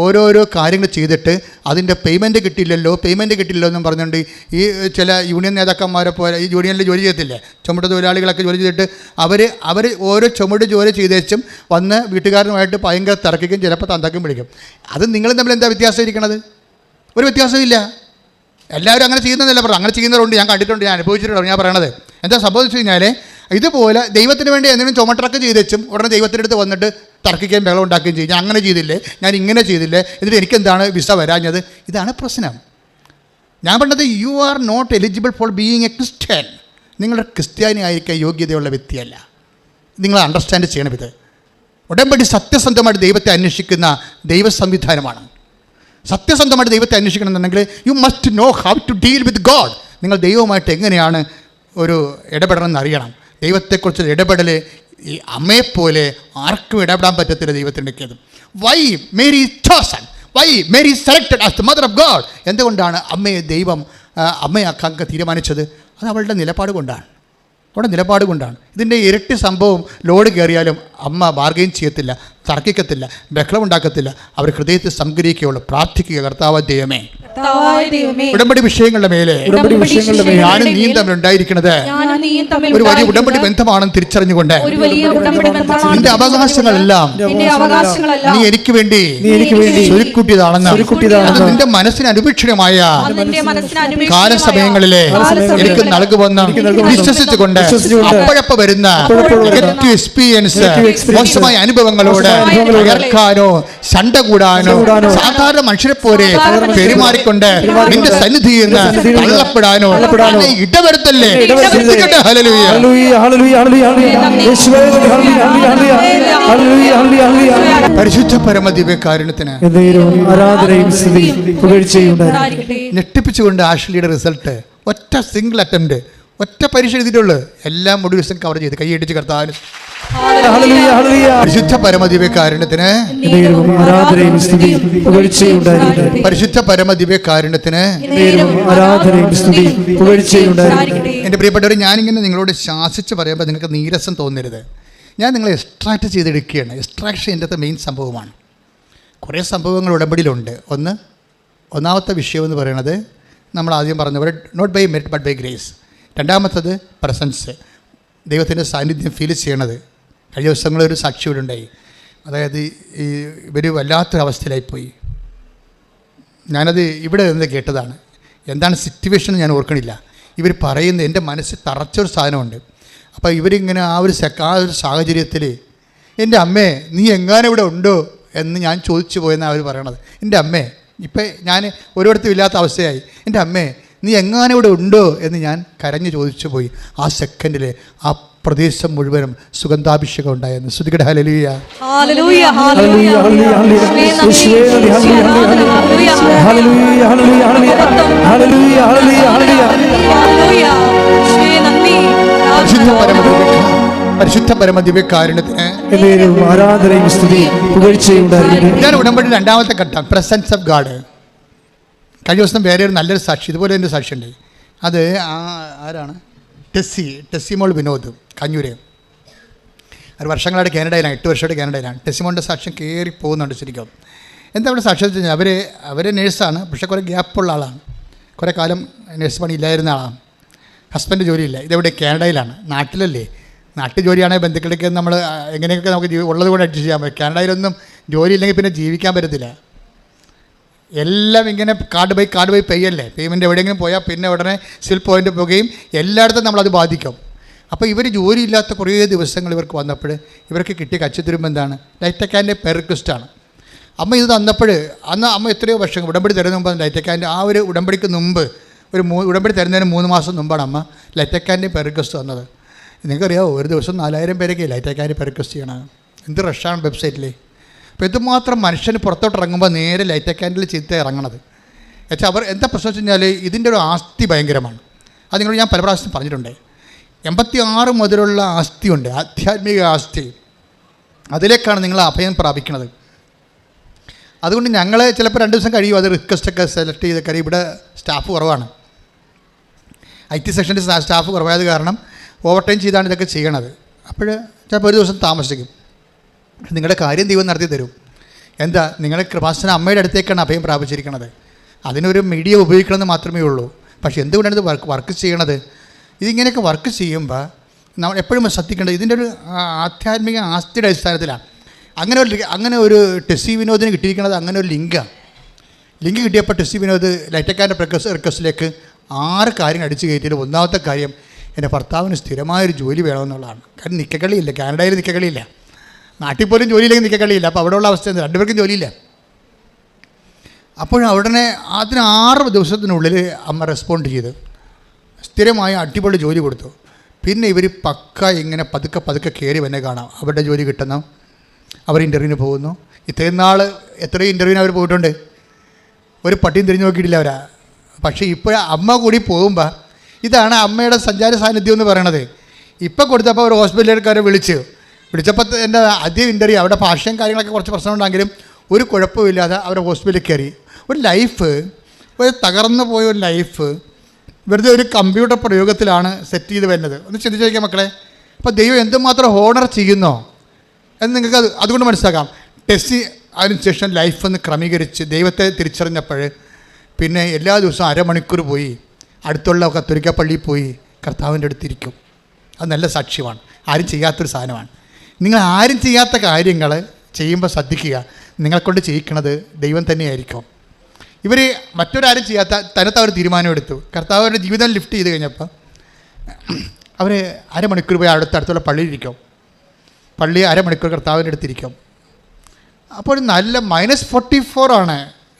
D: ഓരോരോ കാര്യങ്ങൾ ചെയ്തിട്ട് അതിൻ്റെ പേയ്മെൻറ്റ് കിട്ടില്ലല്ലോ എന്നും പറഞ്ഞുകൊണ്ട് ഈ ചില യൂണിയൻ നേതാക്കന്മാരെ പോലെ ഈ യൂണിയനിൽ ജോലി ചെയ്യത്തില്ലേ, ചുമട്ട് തൊഴിലാളികളൊക്കെ ജോലി ചെയ്തിട്ട് അവർ ഓരോ ചുമട് ജോലി ചെയ്തേച്ചും വന്ന് വീട്ടുകാരനുമായിട്ട് ഭയങ്കര തിരക്കിക്കും, ചിലപ്പോൾ തന്തക്കും പിടിക്കും. അത് നിങ്ങൾ തമ്മിൽ എന്താ വ്യത്യാസം ഇരിക്കണത്? ഒരു വ്യത്യാസമില്ല. എല്ലാവരും അങ്ങനെ ചെയ്യുന്നതല്ല പറഞ്ഞു, അങ്ങനെ ചെയ്യുന്നവരുണ്ട്, ഞാൻ കണ്ടിട്ടുണ്ട്, ഞാൻ അനുഭവിച്ചിട്ടുണ്ട്. ഞാൻ പറയണത് എന്താ സംഭവിച്ചു കഴിഞ്ഞാൽ, ഇതുപോലെ ദൈവത്തിന് വേണ്ടി എന്തെങ്കിലും ചുമട്ടറൊക്കെ ചെയ്തേച്ചും ഉടനെ ദൈവത്തിൻ്റെ അടുത്ത് വന്നിട്ട് തർക്കിക്കുകയും ബഹളം ഉണ്ടാക്കുകയും ചെയ്യും. ഞാൻ അങ്ങനെ ചെയ്തില്ലേ, ഞാൻ ഇങ്ങനെ ചെയ്തില്ലേ, എന്നിട്ട് എനിക്കെന്താണ് വിസ വരാഞ്ഞത്? ഇതാണ് പ്രശ്നം. ഞാൻ പറഞ്ഞത് you are not eligible for being a Christian. നിങ്ങളുടെ ക്രിസ്ത്യാനി ആയിരിക്കാൻ യോഗ്യതയുള്ള വ്യക്തിയല്ല. നിങ്ങൾ അണ്ടർസ്റ്റാൻഡ് ചെയ്യണം. ഇത് ഉടമ്പടി സത്യസന്ധമായിട്ട് ദൈവത്തെ അന്വേഷിക്കുന്ന ദൈവ സംവിധാനമാണ്. സത്യസന്ധമായിട്ട് ദൈവത്തെ അന്വേഷിക്കണമെന്നുണ്ടെങ്കിൽ you must know how to deal with God. നിങ്ങൾ ദൈവവുമായിട്ട് എങ്ങനെയാണ് ഒരു ഇടപെടണമെന്ന് അറിയണം. ദൈവത്തെക്കുറിച്ചൊരു ഇടപെടൽ ഈ അമ്മയെപ്പോലെ ആർക്കും ഇടപെടാൻ പറ്റത്തില്ല ദൈവത്തിൻ്റെത്. Why Mary chosen, why Mary selected as the mother of God? എന്തുകൊണ്ടാണ് അമ്മയെ ദൈവം അമ്മയാക്കാൻ തീരുമാനിച്ചത്? അത് അവളുടെ നിലപാട് കൊണ്ടാണ്. ഇതിൻ്റെ ഇരട്ടി സംഭവം ലോഡ് കയറിയാലും അമ്മ ബാർഗെയിൻ ചെയ്യത്തില്ല, തർക്കിക്കത്തില്ല, ബഹളം ഉണ്ടാക്കത്തില്ല. അവർ ഹൃദയത്തിൽ സംഗ്രഹിക്കുകയുള്ളൂ. പ്രാർത്ഥിക്കുക, കർത്താവ് ദൈവമേ, ഉടമ്പടി വിഷയങ്ങളുടെ മേലെ ഞാനും നീയും തമ്മിൽ ഉണ്ടായിരിക്കുന്നത് ഒരു വലിയ ഉടമ്പടി ബന്ധമാണെന്ന് തിരിച്ചറിഞ്ഞുകൊണ്ട് നിന്റെ അവകാശങ്ങളെല്ലാം നീ എനിക്ക് വേണ്ടി സ്വരുക്കൂട്ടിയതാണെന്ന് അത് നിന്റെ മനസ്സിന് അനുപേക്ഷണമായ കാലസമയങ്ങളിലെ എനിക്ക് നൽകുമെന്ന് വിശ്വസിച്ചുകൊണ്ട് അപ്പോഴപ്പ വരുന്ന എക്സ്പീരിയൻസ് മോശമായ അനുഭവങ്ങളോട് ഉയർക്കാനോ ശണ്ട കൂടാനോ സാധാരണ മനുഷ്യരെ പോലെ പെരുമാറിക്കൊണ്ട് നിന്റെ സന്നിധിയിൽ നിന്ന് തള്ളപ്പെടാനോ ഇടവരുത്തല്ലേ. പരിശുദ്ധ പരമദിവ്യകാരുണ്യത്തിന് ഞെട്ടിപ്പിച്ചുകൊണ്ട് ആഷ്ലിയുടെ റിസൾട്ട് ഒറ്റ സിംഗിൾ അറ്റംപ്റ്റ്, ഒറ്റ പരീക്ഷ എഴുതിയിട്ടുള്ളൂ. എല്ലാം ഒരു ദിവസം കവർ ചെയ്ത് കൈയടിച്ച് കർത്താവിന് പരിശുദ്ധ പരമദിവ്യകാരുണ്യത്തിന് പരിശുദ്ധ പരമദിവ്യകാരുണ്യത്തിന്. എൻ്റെ പ്രിയപ്പെട്ടവർ, ഞാനിങ്ങനെ നിങ്ങളോട് ശാസിച്ച് പറയുമ്പോൾ നിങ്ങൾക്ക് നീരസം തോന്നരുത്. ഞാൻ നിങ്ങളെ എക്സ്ട്രാക്ട് ചെയ്തെടുക്കുകയാണ്. എക്സ്ട്രാക്ഷൻ എൻ്റെ മെയിൻ സംഭവമാണ്. കുറേ സംഭവങ്ങൾ ഉടമ്പടിയിലുണ്ട്. ഒന്നാമത്തെ വിഷയം എന്ന് പറയുന്നത് നമ്മൾ ആദ്യം പറഞ്ഞ പോലെ not by merit but by grace. രണ്ടാമത്തത് പ്രസൻസ്, ദൈവത്തിൻ്റെ സാന്നിധ്യം ഫീൽ ചെയ്യണത്. കഴിഞ്ഞ ദിവസങ്ങളൊരു സാക്ഷി ഇവിടെ ഉണ്ടായി. അതായത് ഇവർ വല്ലാത്തൊരവസ്ഥയിലായിപ്പോയി. ഞാനത് ഇവിടെ നിന്ന് കേട്ടതാണ്. എന്താണ് സിറ്റുവേഷൻ ഞാൻ ഓർക്കണില്ല. ഇവർ പറയുന്നത് എൻ്റെ മനസ്സിൽ തറച്ചൊരു സാധനമുണ്ട്. അപ്പോൾ ഇവരിങ്ങനെ ആ ഒരു സാഹചര്യത്തിൽ എൻ്റെ അമ്മേ നീ എങ്ങാനും ഇവിടെ ഉണ്ടോ എന്ന് ഞാൻ ചോദിച്ചു പോയെന്നാണ് അവർ പറയണത്. എൻ്റെ അമ്മേ, ഇപ്പം ഞാൻ ഒരിടത്തും ഇല്ലാത്ത അവസ്ഥയായി. എൻ്റെ അമ്മേ നീ എങ്ങാനും ഇവിടെ ഉണ്ടോ എന്ന് ഞാൻ കരഞ്ഞു ചോദിച്ചു പോയി. ആ സെക്കൻഡിൽ ആ പ്രദേശം മുഴുവനും സുഗന്ധാഭിഷേകം ഉണ്ടായിരുന്നു. ശ്രുതികട ഹല്ലേലൂയ. പരിശുദ്ധ പരമദിവ്യകാരുണ്യത്തിന് ആരാധനയും സ്തുതിയും പുകഴ്ചയും ഉണ്ടായിരിക്കട്ടെ. ഞാൻ ഉടമ്പടി രണ്ടാമത്തെ ഘട്ടം പ്രസൻസ് ഓഫ് ഗാഡ്. കഴിഞ്ഞ ദിവസം വേറെ ഒരു നല്ലൊരു സാക്ഷി, ഇതുപോലെ എൻ്റെ സാക്ഷി ഉണ്ട്. അത് ആരാണ്? ടെസ്സിമോൾ വിനോദ് കഞ്ഞൂര്. ഒരു വർഷങ്ങളായിട്ട് കാനഡയിലാണ്, 8 വർഷമായിട്ട് കാനഡയിലാണ്. ടെസ്സിമോളിൻ്റെ സാക്ഷ്യം കയറി പോകുന്നുണ്ട് ശരിക്കും. എന്താ അവിടെ സാക്ഷ്യം വെച്ച് കഴിഞ്ഞാൽ അവർ നേഴ്സാണ്, പക്ഷേ കുറേ ഗ്യാപ്പുള്ള ആളാണ്. കുറേ കാലം നേഴ്സ് പണി ഇല്ലായിരുന്ന ആളാണ്. ഹസ്ബൻഡ് ജോലിയില്ല. ഇതെവിടെ? കാനഡയിലാണ്. നാട്ടിലല്ലേ, നാട്ടിൽ ജോലിയാണെങ്കിൽ ബന്ധുക്കളൊക്കെ നമ്മൾ എങ്ങനെയൊക്കെ നമുക്ക് ഉള്ളത് കൊണ്ട് അഡ്ജസ്റ്റ് ചെയ്യാൻ പറ്റും. കാനഡയിലൊന്നും ജോലി ഇല്ലെങ്കിൽ പിന്നെ ജീവിക്കാൻ പറ്റത്തില്ല. എല്ലാം ഇങ്ങനെ കാർഡ് ബൈ പേ അല്ലേ. പേയ്മെൻറ്റ് എവിടെയെങ്കിലും പോയാൽ പിന്നെ ഉടനെ സിൽ പോയിൻ്റ് പോകുകയും എല്ലായിടത്തും നമ്മളത് ബാധിക്കും. അപ്പോൾ ഇവർ ജോലിയില്ലാത്ത കുറേ ദിവസങ്ങൾ ഇവർക്ക് വന്നപ്പോൾ ഇവർക്ക് കിട്ടിയ കച്ചിത്തുരുമ്പ് എന്താണ്? ലൈറ്റക്കാൻ്റെ പെർ റിക്വസ്റ്റാണ്. അമ്മ ഇത് തന്നപ്പോൾ അന്ന് അമ്മ എത്രയോ വർഷങ്ങൾ ഉടമ്പടി തരുന്ന മുമ്പ് ലൈറ്റക്കാൻ്റെ ആ ഒരു ഉടമ്പടിക്ക് മുമ്പ് ഉടമ്പടി തരുന്നതിന് 3 മാസം മുമ്പാണ് അമ്മ ലൈറ്റക്കാൻ്റെ പെർ റിക്വസ്റ്റ് വന്നത്. നിങ്ങൾക്കറിയാമോ, ഒരു ദിവസം 4000 പേരൊക്കെ ലൈറ്റക്കാൻ്റെ പെർ റിക്വസ്റ്റ് ചെയ്യണം. എന്ത് റഷാണ് വെബ്സൈറ്റിൽ. അപ്പോൾ ഇതുമാത്രം മനുഷ്യന് പുറത്തോട്ട് ഇറങ്ങുമ്പോൾ നേരെ ലൈറ്റക്കാൻഡിൽ ചീത്ത ഇറങ്ങണത്. വെച്ചാൽ അവർ എന്താ പ്രശ്നം വെച്ച് കഴിഞ്ഞാൽ ഇതിൻ്റെ ഒരു ആസ്തി ഭയങ്കരമാണ്. അത് നിങ്ങളോട് ഞാൻ പല പ്രാവശ്യം പറഞ്ഞിട്ടുണ്ട്. 86 മുതലുള്ള ആസ്തിയുണ്ട്, ആധ്യാത്മിക ആസ്തി. അതിലേക്കാണ് നിങ്ങൾ അഭയം പ്രാപിക്കുന്നത്. അതുകൊണ്ട് ഞങ്ങൾ ചിലപ്പോൾ 2 ദിവസം കഴിയും അത് റിക്വസ്റ്റൊക്കെ സെലക്ട് ചെയ്ത് കാര്യം ഇവിടെ സ്റ്റാഫ് കുറവാണ്. IT സെക്ഷൻ്റെ സ്റ്റാഫ് കുറവായത് കാരണം ഓവർ ടൈം ചെയ്താണ് ഇതൊക്കെ ചെയ്യണത്. അപ്പോൾ ചിലപ്പോൾ ഒരു ദിവസം താമസിക്കും. നിങ്ങളുടെ കാര്യം ദൈവം നടത്തി തരും. എന്താ, നിങ്ങളുടെ കൃപാസന അമ്മയുടെ അടുത്തേക്കാണ് അഭയം പ്രാപിച്ചിരിക്കുന്നത്. അതിനൊരു മീഡിയ ഉപയോഗിക്കണമെന്ന് മാത്രമേ ഉള്ളൂ. പക്ഷേ എന്തുകൊണ്ടാണ് ഇത് വർക്ക് ചെയ്യണത്? ഇതിങ്ങനെയൊക്കെ വർക്ക് ചെയ്യുമ്പോൾ നമ്മൾ എപ്പോഴും ശ്രദ്ധിക്കേണ്ടത് ഇതിൻ്റെ ഒരു ആധ്യാത്മിക ആസ്തിയുടെ അടിസ്ഥാനത്തിലാണ്. അങ്ങനെ ഒരു ടെസ്സി വിനോദിന് കിട്ടിയിരിക്കുന്നത് അങ്ങനെ ഒരു ലിങ്ക് കിട്ടിയപ്പോൾ ടെസ്സി വിനോദ് ലൈറ്റക്കാരൻ്റെ റിക്വസ്റ്റിലേക്ക് 6 കാര്യങ്ങൾ അടിച്ചു കയറ്റിയിട്ട് ഒന്നാമത്തെ കാര്യം എൻ്റെ ഭർത്താവിന് സ്ഥിരമായൊരു ജോലി വേണമെന്നുള്ളതാണ്. കാരണം നിൽക്കക്കളിയില്ല, കാനഡയിൽ നിൽക്കക്കളിയില്ല, നാട്ടിൽ പോലും ജോലിയില്ലെങ്കിൽ നിൽക്കക്കളിയില്ല. അപ്പോൾ അവിടെയുള്ള അവസ്ഥ എന്താ, 2 പേർക്കും ജോലിയില്ല. അപ്പോൾ ഉടനെ അതിന് 6 ദിവസത്തിനുള്ളിൽ അമ്മ റെസ്പോണ്ട് ചെയ്ത് സ്ഥിരമായ അടിപൊളി ജോലി കൊടുത്തു. പിന്നെ ഇവർ പക്ക ഇങ്ങനെ പതുക്കെ കയറി വന്നെ കാണാം. അവരുടെ ജോലി കിട്ടുന്നു, അവർ ഇൻ്റർവ്യൂവിന് പോകുന്നു. ഇത്രയും നാൾ എത്രയും ഇൻ്റർവ്യൂവിന് അവർ പോയിട്ടുണ്ട്, ഒരു പട്ടിയും തിരിഞ്ഞു നോക്കിയിട്ടില്ല അവരാ. പക്ഷേ ഇപ്പോൾ അമ്മ കൂടി പോകുമ്പോൾ ഇതാണ് അമ്മയുടെ സഞ്ചാര സാന്നിധ്യം എന്ന് പറയണത്. ഇപ്പം കൊടുത്തപ്പോൾ ഒരു ഹോസ്പിറ്റലുകാരെ വിളിച്ചപ്പോൾ എൻ്റെ ആദ്യം ഇൻ്റർവ്യൂ അവിടെ ഭാഷയും കാര്യങ്ങളൊക്കെ കുറച്ച് പ്രശ്നമുണ്ടെങ്കിലും ഒരു കുഴപ്പമില്ലാതെ അവരെ ഹോസ്പിറ്റലിൽ കയറി. ഒരു ലൈഫ്, ഒരു തകർന്നു പോയ ഒരു ലൈഫ് വെറുതെ ഒരു കമ്പ്യൂട്ടർ പ്രയോഗത്തിലാണ് സെറ്റ് ചെയ്ത് വരുന്നത്. ഒന്ന് ചിന്തിച്ച് നോക്കിയാൽ മക്കളെ. അപ്പോൾ ദൈവം എന്തുമാത്രം ഹോണർ ചെയ്യുന്നോ എന്ന് നിങ്ങൾക്ക് അതുകൊണ്ട് മനസ്സിലാക്കാം. ടെസ്സി അതിനുശേഷം ലൈഫൊന്ന് ക്രമീകരിച്ച് ദൈവത്തെ തിരിച്ചറിഞ്ഞപ്പോൾ പിന്നെ എല്ലാ ദിവസവും 1/2 മണിക്കൂർ പോയി അടുത്തുള്ള കത്തോലിക്ക പള്ളിയിൽ പോയി കർത്താവിൻ്റെ അടുത്തിരിക്കും. അത് നല്ല സാക്ഷ്യമാണ്. ആരും ചെയ്യാത്തൊരു സാധനമാണ്. നിങ്ങൾ ആരും ചെയ്യാത്ത കാര്യങ്ങൾ ചെയ്യുമ്പോൾ ശ്രദ്ധിക്കുക, നിങ്ങളെക്കൊണ്ട് ചെയ്യിക്കണത് ദൈവം തന്നെയായിരിക്കും. ഇവർ മറ്റൊരാരും ചെയ്യാത്ത തനത്ത് അവർ തീരുമാനമെടുത്തു. കർത്താവ് അവരുടെ ജീവിതം ലിഫ്റ്റ് ചെയ്ത് കഴിഞ്ഞപ്പോൾ അവർ 1/2 മണിക്കൂർ പോയി അടുത്തുള്ള പള്ളിയിലിരിക്കും. പള്ളി 1/2 മണിക്കൂർ കർത്താവിൻ്റെ അടുത്തിരിക്കും. അപ്പോൾ നല്ല -44 ആണ്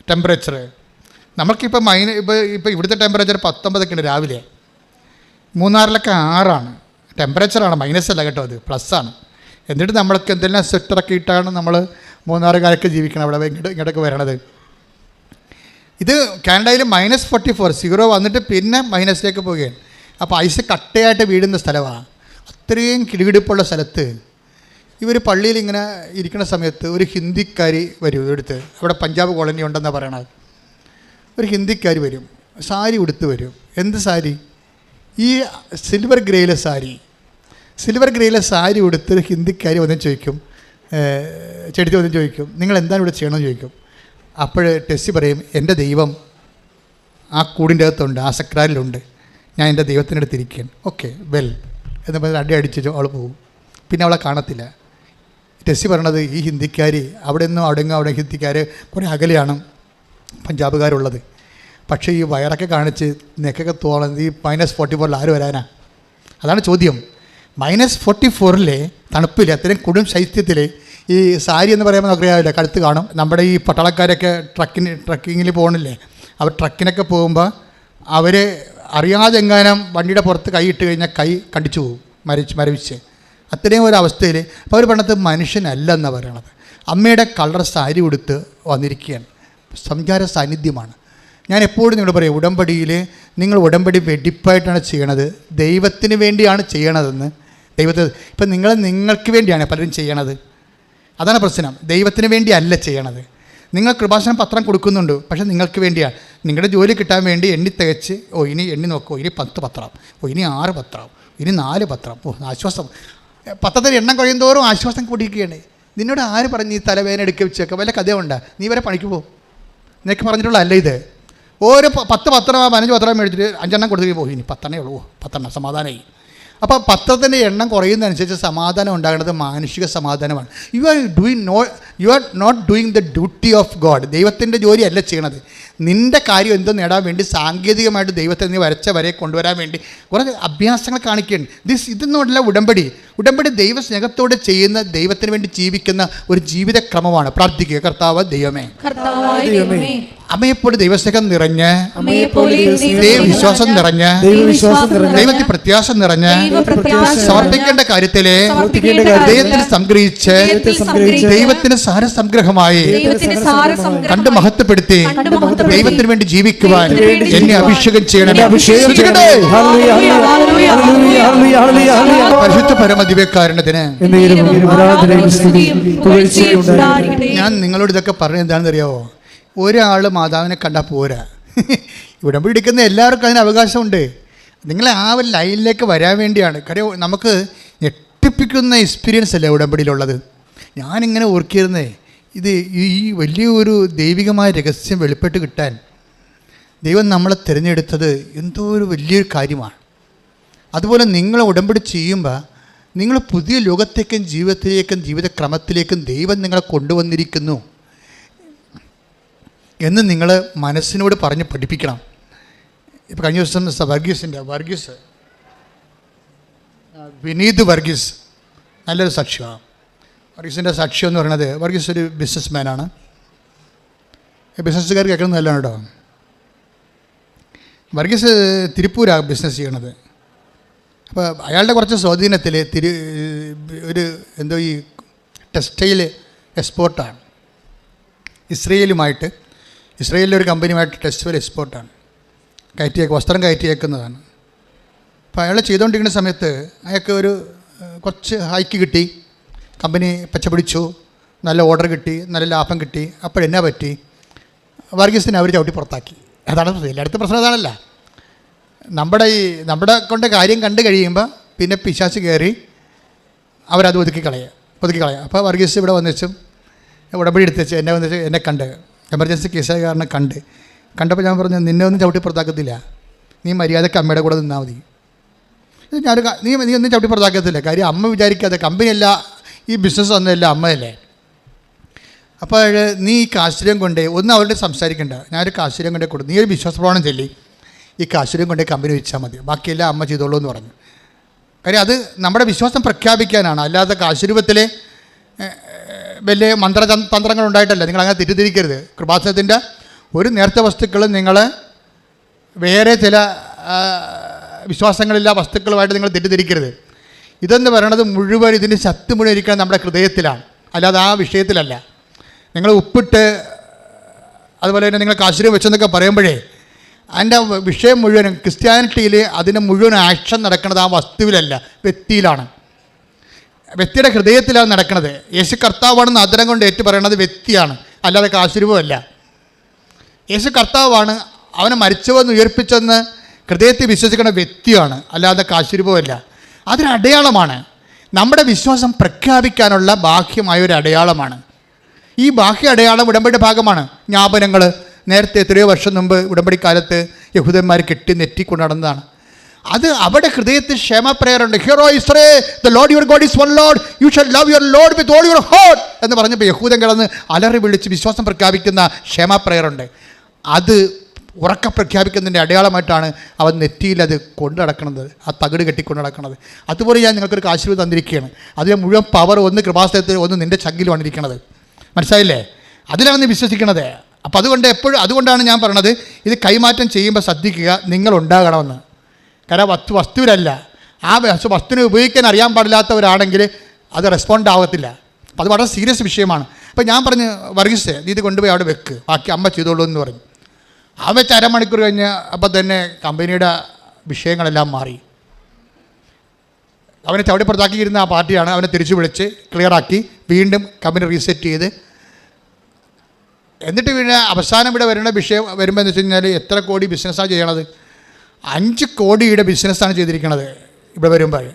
D: ടെമ്പറേച്ചർ. നമുക്കിപ്പോൾ ഇപ്പോൾ ഇവിടുത്തെ ടെമ്പറേച്ചർ 19 ഉണ്ട് രാവിലെ. മൂന്നാറിലൊക്കെ 6 ആണ് ടെമ്പറേച്ചറാണ്, മൈനസല്ല കേട്ടോ, അത് പ്ലസ്സാണ്. എന്നിട്ട് നമ്മൾക്ക് എന്തെല്ലാം സ്വെറ്ററൊക്കെ ഇട്ടാണ് നമ്മൾ മൂന്നാറുകാരൊക്കെ ജീവിക്കണം അവിടെ ഇങ്ങോട്ടൊക്കെ വരണത്. ഇത് കാനഡയിൽ -44 0 വന്നിട്ട് പിന്നെ മൈനസിലേക്ക് പോവുകയാണ്. അപ്പോൾ ഐസ് കട്ടയായിട്ട് വീഴുന്ന സ്ഥലമാണ്. അത്രയും കിടുകിടുപ്പുള്ള സ്ഥലത്ത് ഇവർ പള്ളിയിൽ ഇങ്ങനെ ഇരിക്കുന്ന സമയത്ത് ഒരു ഹിന്ദിക്കാരി വരും എടുത്ത്. അവിടെ പഞ്ചാബ് കോളനി ഉണ്ടെന്നാണ് പറയണത്. ഒരു ഹിന്ദിക്കാരി വരും, സാരി ഉടുത്ത് വരും. എന്ത് സാരി? ഈ സിൽവർ ഗ്രേയിലെ സാരി ഉടുത്ത് ഹിന്ദിക്കാരി വന്ന് ചോദിക്കും, ചെടുത്ത് വന്ന് ചോദിക്കും, നിങ്ങൾ എന്താണ് ഇവിടെ ചെയ്യണമെന്ന് ചോദിക്കും. അപ്പോൾ ടെസ്സി പറയും, എൻ്റെ ദൈവം ആ കൂടിൻ്റെ അകത്തുണ്ട്, ആ സക്രാരിലുണ്ട്, ഞാൻ എൻ്റെ ദൈവത്തിൻ്റെ അടുത്ത് ഇരിക്കുകയാണ്. ഓക്കെ വെൽ എന്ന് പറഞ്ഞാൽ അടിച്ചു അവൾ പോകും. പിന്നെ അവളെ കാണത്തില്ല. ടെസ്സി പറയണത് ഈ ഹിന്ദിക്കാരി അവിടെ ഹിന്ദിക്കാർ കുറേ അകലെയാണ് പഞ്ചാബുകാരുള്ളത്. പക്ഷേ ഈ വയറൊക്കെ കാണിച്ച് നെക്കൊക്കെ തോന്നുന്നത് ഈ -44 ആര് വരാനാ? അതാണ് ചോദ്യം. -44 തണുപ്പിൽ അത്രയും കൊടും ശൈത്യത്തിൽ ഈ സാരി എന്ന് പറയുമ്പോൾ നമുക്കറിയാവില്ല, കഴുത്ത് കാണും. നമ്മുടെ ഈ പട്ടാളക്കാരൊക്കെ ട്രക്കിങ്ങിൽ പോകണില്ലേ, അവർ ട്രക്കിനൊക്കെ പോകുമ്പോൾ അവർ അറിയാതെ എങ്ങാനും വണ്ടിയുടെ പുറത്ത് കൈ ഇട്ട് കഴിഞ്ഞാൽ കൈ കണ്ടിച്ചു പോകും, മരവിച്ച് അത്രയും ഒരു അവസ്ഥയിൽ. അപ്പോൾ അവർ പറഞ്ഞത് മനുഷ്യനല്ല എന്നാണ് പറയണത്. അമ്മയുടെ കളർ സാരി ഉടുത്ത് വന്നിരിക്കുകയാണ്. സംചാര സാന്നിധ്യമാണ്. ഞാൻ എപ്പോഴും നിങ്ങളോട് പറയും, ഉടമ്പടിയിൽ നിങ്ങൾ ഉടമ്പടി വെടിപ്പായിട്ടാണ് ചെയ്യണത്, ദൈവത്തിന് വേണ്ടിയാണ് ചെയ്യണതെന്ന്. ഇപ്പം നിങ്ങൾക്ക് വേണ്ടിയാണ് പലരും ചെയ്യണത്. അതാണ് പ്രശ്നം. ദൈവത്തിന് വേണ്ടിയല്ല ചെയ്യണത്. നിങ്ങൾ കൃപാസനം പത്രം കൊടുക്കുന്നുണ്ട്, പക്ഷേ നിങ്ങൾക്ക് വേണ്ടിയാണ്. നിങ്ങളുടെ ജോലി കിട്ടാൻ വേണ്ടി എണ്ണി തികച്ച് ഇനി എണ്ണി നോക്കുമോ, ഇനി 10 പത്രം, ഇനി 6 പത്രം, ഇനി 4 പത്രം. ആശ്വാസം. പത്രത്തിൽ എണ്ണം കഴിയുന്തോറും ആശ്വാസം കൂടിയിരിക്കുകയാണ്. നിന്നോട് ആര് പറഞ്ഞ് ഈ തലവേദന എടുക്കുക വെച്ചേക്കാം? വല്ല കഥയുണ്ടാ? നീ വരെ പണിക്ക് പോകും. നിനക്ക് പറഞ്ഞിട്ടുള്ള അല്ല ഇത്. ഓരോ 10 പത്രം 15 പത്രം മേടിച്ചിട്ട് 5 എണ്ണം കൊടുത്തു പോകും. ഇനി 10 ഉള്ളൂ, 10 സമാധാനമായി. അപ്പോൾ പത്രത്തിൻ്റെ എണ്ണം കുറയുന്നതനുസരിച്ച് സമാധാനം ഉണ്ടാകുന്നത് മാനുഷിക സമാധാനമാണ്. You are not doing the duty of God. ദൈവത്തിൻ്റെ ജോലിയല്ല ചെയ്യണത്. നിൻ്റെ കാര്യം എന്തോ നേടാൻ വേണ്ടി സാങ്കേതികമായിട്ട് ദൈവത്തെ നീ വരച്ച വരെ കൊണ്ടുവരാൻ വേണ്ടി കുറേ അഭ്യാസങ്ങൾ കാണിക്കുകയാണ്. ഇതൊന്നുമല്ല ഉടമ്പടി. ദൈവസ്നേഹത്തോടെ ചെയ്യുന്ന, ദൈവത്തിന് വേണ്ടി ജീവിക്കുന്ന ഒരു ജീവിതക്രമമാണ്. പ്രാർത്ഥിക്കുക, കർത്താവ് ദൈവമേ, അമ്മയെപ്പോലെ ദൈവസ്നേഹം നിറഞ്ഞ്, ദൈവവിശ്വാസം നിറഞ്ഞ്, ദൈവത്തിൽ പ്രത്യാശ നിറഞ്ഞ്, സമർപ്പിക്കേണ്ട കാര്യത്തിലെ ദൈവത്തിന് സംഗ്രഹിച്ച്, ദൈവത്തിന് സാരസംഗ്രഹമായി
B: ദൈവത്തിന്റെ സാരസംഗ്രഹമായി
D: കണ്ട് മഹത്വപ്പെടുത്തി
B: കണ്ട് മഹത്വപ്പെടുത്തി
D: ദൈവത്തിന് വേണ്ടി ജീവിക്കുവാൻ
B: ദൈവത്തിന് വേണ്ടി
D: എന്നെ
B: ജീവിക്കുവാൻ
D: അഭിഷേകം ചെയ്യണമേ.
E: അഭിഷേകം ചെയ്യണമേ. ഹല്ലേലൂയ, ഹല്ലേലൂയ, ഹല്ലേലൂയ, ഹല്ലേലൂയ, ഹല്ലേലൂയ.
D: പരിശുദ്ധ പരമദിവ്യകാരുണ്യത്തിന്
E: എന്നേരവും ആരാധനയും സ്തുതിയും പുകഴ്ചയും ഉണ്ടായിരിക്കട്ടെ.
D: ഞാൻ നിങ്ങളോട് ഇതൊക്കെ പറഞ്ഞത് എന്താണെന്ന് അറിയാവോ? ഒരാൾ മാതാവിനെ കണ്ടാൽ പോരാ. ഉടമ്പടി എടുക്കുന്ന എല്ലാവർക്കും അതിന് അവകാശമുണ്ട്. നിങ്ങളെ ആ ഒരു ലൈനിലേക്ക് വരാൻ വേണ്ടിയാണ്. കാര്യം നമുക്ക് ഞെട്ടിപ്പിക്കുന്ന എക്സ്പീരിയൻസ് അല്ലേ ഉടമ്പടിയിലുള്ളത്. ഞാനിങ്ങനെ ഓർക്കിയിരുന്നേ, ഇത് ഈ വലിയൊരു ദൈവികമായ രഹസ്യം വെളിപ്പെട്ട് കിട്ടാൻ ദൈവം നമ്മളെ തിരഞ്ഞെടുത്തത് എന്തോ ഒരു വലിയൊരു കാര്യമാണ്. അതുപോലെ നിങ്ങൾ ഉടമ്പടി ചെയ്യുമ്പോൾ നിങ്ങൾ പുതിയ ലോകത്തേക്കും ജീവിതത്തിലേക്കും ജീവിതക്രമത്തിലേക്കും ദൈവം നിങ്ങളെ കൊണ്ടുവന്നിരിക്കുന്നു എന്ന് നിങ്ങൾ മനസ്സിനോട് പറഞ്ഞ് പഠിപ്പിക്കണം. ഇപ്പോൾ കഴിഞ്ഞ ദിവസം വിനീത് വർഗീസ് നല്ലൊരു സാക്ഷ്യമാണ്. വർഗീസിൻ്റെ സാക്ഷ്യം എന്ന് പറയുന്നത്, വർഗീസ് ഒരു ബിസിനസ് മാനാണ്. ബിസിനസ്സുകാർ കേൾക്കുന്നത് നല്ലതാണ് കേട്ടോ. വർഗീസ് തിരുപ്പൂരാണ് ബിസിനസ് ചെയ്യണത്. അപ്പോൾ അയാളുടെ കുറച്ച് സ്വാധീനത്തിൽ ഈ ടെക്സ്റ്റൈൽ എക്സ്പോർട്ടാണ്. ഇസ്രയേലിലൊരു കമ്പനിയുമായിട്ട് ടെക്സ്റ്റൈൽ എക്സ്പോർട്ടാണ്. വസ്ത്രം കയറ്റിയേക്കുന്നതാണ്. അപ്പോൾ അയാൾ ചെയ്തുകൊണ്ടിരിക്കുന്ന സമയത്ത് അയാൾക്ക് ഒരു കുറച്ച് ഹൈക്ക് കിട്ടി, കമ്പനി പച്ചപിടിച്ചു, നല്ല ഓർഡർ കിട്ടി, നല്ല ലാഭം കിട്ടി. അപ്പോഴെന്നാ പറ്റി? വർഗീസിനെ അവർ ചവിട്ടി പുറത്താക്കി. അതാണ് എല്ലായിടത്തും പ്രശ്നം. അതാണല്ല, നമ്മുടെ കൊണ്ട് കാര്യം കണ്ടു കഴിയുമ്പോൾ പിന്നെ പിശാച് കയറി അവരത് ഒതുക്കി കളയുക. അപ്പോൾ വർഗീസ് ഇവിടെ വന്നിച്ചും ഉടമ്പടി എടുത്തുവെച്ച് എന്നെ കണ്ട് എമർജൻസി കേസായ കാരണം കണ്ടപ്പോൾ ഞാൻ പറഞ്ഞു, നിന്നെ ഒന്നും ചവിട്ടി പുറത്താക്കത്തില്ല, നീ മര്യാദക്ക് അമ്മയുടെ കൂടെ നിന്നാൽ മതി. നീ ഒന്നും ചവിട്ടി പുറത്താക്കത്തില്ല. കാര്യം അമ്മ വിചാരിക്കാതെ, കമ്പനിയല്ല, ഈ ബിസിനസ് ഒന്നുമല്ല, അമ്മയല്ലേ. അപ്പോൾ നീ ഈ കാശ്വര്യം കൊണ്ട് ഒന്നും അവരോട് സംസാരിക്കണ്ട, ഞാനൊരു കാശ്വര്യം കൊണ്ടേ കൊടുത്തു, നീ ഒരു വിശ്വാസപ്രമാണം ചൊല്ലി ഈ കാശ്വര്യം കൊണ്ടേ കമ്പനി വെച്ചാൽ മതി, ബാക്കിയെല്ലാം അമ്മ ചെയ്തോളൂ എന്ന് പറഞ്ഞു. കാര്യം അത് നമ്മുടെ വിശ്വാസം പ്രഖ്യാപിക്കാനാണ്, അല്ലാതെ കാശ്വരൂപത്തിലെ വലിയ തന്ത്രങ്ങൾ ഉണ്ടായിട്ടല്ല. നിങ്ങളങ്ങനെ തെറ്റിദ്ധരിക്കരുത്. കൃപാസനത്തിൻ്റെ ഒരു നേർച്ച വസ്തുക്കളും നിങ്ങൾ വേറെ ചില വിശ്വാസങ്ങളില്ല വസ്തുക്കളുമായിട്ട് നിങ്ങൾ തെറ്റിദ്ധരിക്കരുത്. ഇതെന്ന് പറയണത് മുഴുവൻ ഇതിൻ്റെ ശക്തി മുഴുവൻ ഇരിക്കുന്നത് നമ്മുടെ ഹൃദയത്തിലാണ്, അല്ലാതെ ആ വിഷയത്തിലല്ല. നിങ്ങൾ ഉപ്പിട്ട് അതുപോലെ തന്നെ നിങ്ങൾ കാശ്വര്യം വെച്ചെന്നൊക്കെ പറയുമ്പോഴേ അതിൻ്റെ വിഷയം മുഴുവനും ക്രിസ്ത്യാനിറ്റിയിൽ അതിന് മുഴുവൻ ആക്ഷൻ നടക്കുന്നത് ആ വസ്തുവിലല്ല, വ്യക്തിയിലാണ്. വ്യക്തിയുടെ ഹൃദയത്തിലാണ് നടക്കുന്നത്. യേശു കർത്താവാണെന്ന് ആദരം കൊണ്ട് ഏറ്റു പറയണത് വ്യക്തിയാണ്, അല്ലാതെ കാശ്വരൂപമല്ല. യേശു കർത്താവാണ്, അവനെ മരിച്ചവെന്ന് ഉയർപ്പിച്ചെന്ന് ഹൃദയത്തിൽ വിശ്വസിക്കുന്ന വ്യക്തിയാണ്, അല്ലാതെ കാശ്വരൂപമല്ല. അതൊരു അടയാളമാണ്, നമ്മുടെ വിശ്വാസം പ്രഖ്യാപിക്കാനുള്ള ബാഹ്യമായ ഒരു അടയാളമാണ്. ഈ ബാഹ്യ അടയാളം ഉടമ്പടിയുടെ ഭാഗമാണ്. ജ്ഞാപനങ്ങൾ നേരത്തെ എത്രയോ വർഷം മുമ്പ് ഉടമ്പടിക്കാലത്ത് യഹൂദന്മാർ കെട്ടി നെറ്റിക്കൊണ്ട് നടന്നതാണ്. അത് അവിടെ ഹൃദയത്തിൽ ക്ഷമ പ്രേയറുണ്ട്. Hear O Israel, the Lord your God is one Lord, you shall love your Lord with all your heart എന്ന് പറഞ്ഞപ്പോൾ യഹൂദൻ കിടന്ന് അലറി വിളിച്ച് വിശ്വാസം പ്രഖ്യാപിക്കുന്ന ക്ഷമ പ്രേയറുണ്ട്. അത് ഉറക്കം പ്രഖ്യാപിക്കുന്നതിൻ്റെ അടയാളമായിട്ടാണ് അവൻ നെറ്റിയിൽ അത് കൊണ്ടു നടക്കുന്നത്, ആ തകിട് കെട്ടിക്കൊണ്ട് നടക്കുന്നത്. അതുപോലെ ഞാൻ നിങ്ങൾക്കൊരു കാശ്വര്യം തന്നിരിക്കുകയാണ്. അതിലെ മുഴുവൻ പവർ ഒന്ന് കൃപാസനത്തിൽ, ഒന്ന് നിൻ്റെ ചങ്കിലുമാണ് ഇരിക്കുന്നത്. മനസ്സിലായില്ലേ? അതിലാണ് നീ വിശ്വസിക്കണത്. അപ്പോൾ അതുകൊണ്ടാണ് ഞാൻ പറഞ്ഞത്, ഇത് കൈമാറ്റം ചെയ്യുമ്പോൾ ശ്രദ്ധിക്കുക, നിങ്ങളുണ്ടാകണമെന്ന്. കാരണം വസ്തുവിലല്ല, ആ വസ്തുവിനെ ഉപയോഗിക്കാൻ അറിയാൻ പാടില്ലാത്തവരാണെങ്കിൽ അത് റെസ്പോണ്ട് ആകത്തില്ല. അപ്പോൾ അത് വളരെ സീരിയസ് വിഷയമാണ്. അപ്പോൾ ഞാൻ പറഞ്ഞു, വർഗീസ് നീ ഇത് കൊണ്ടുപോയി അവിടെ വെക്ക്, ബാക്കി അമ്മ ചെയ്തോളൂ എന്ന് പറഞ്ഞു. ആ വെച്ച് അരമണിക്കൂർ കഴിഞ്ഞ് അപ്പോൾ തന്നെ കമ്പനിയുടെ വിഷയങ്ങളെല്ലാം മാറി. അവനെ ചവിടിപ്പുറത്താക്കിയിരുന്ന ആ പാർട്ടിയാണ് അവനെ തിരിച്ചു വിളിച്ച് ക്ലിയറാക്കി വീണ്ടും കമ്പനി റീസെറ്റ് ചെയ്ത്, എന്നിട്ട് പിന്നെ അവസാനം ഇവിടെ വരുന്ന വിഷയം വരുമ്പോൾ എന്ന് വെച്ച് കഴിഞ്ഞാൽ എത്ര കോടി ബിസിനസ്സാണ് ചെയ്യണത്? 5 കോടിയുടെ ബിസിനസ്സാണ് ചെയ്തിരിക്കുന്നത്. ഇവിടെ വരുമ്പോൾ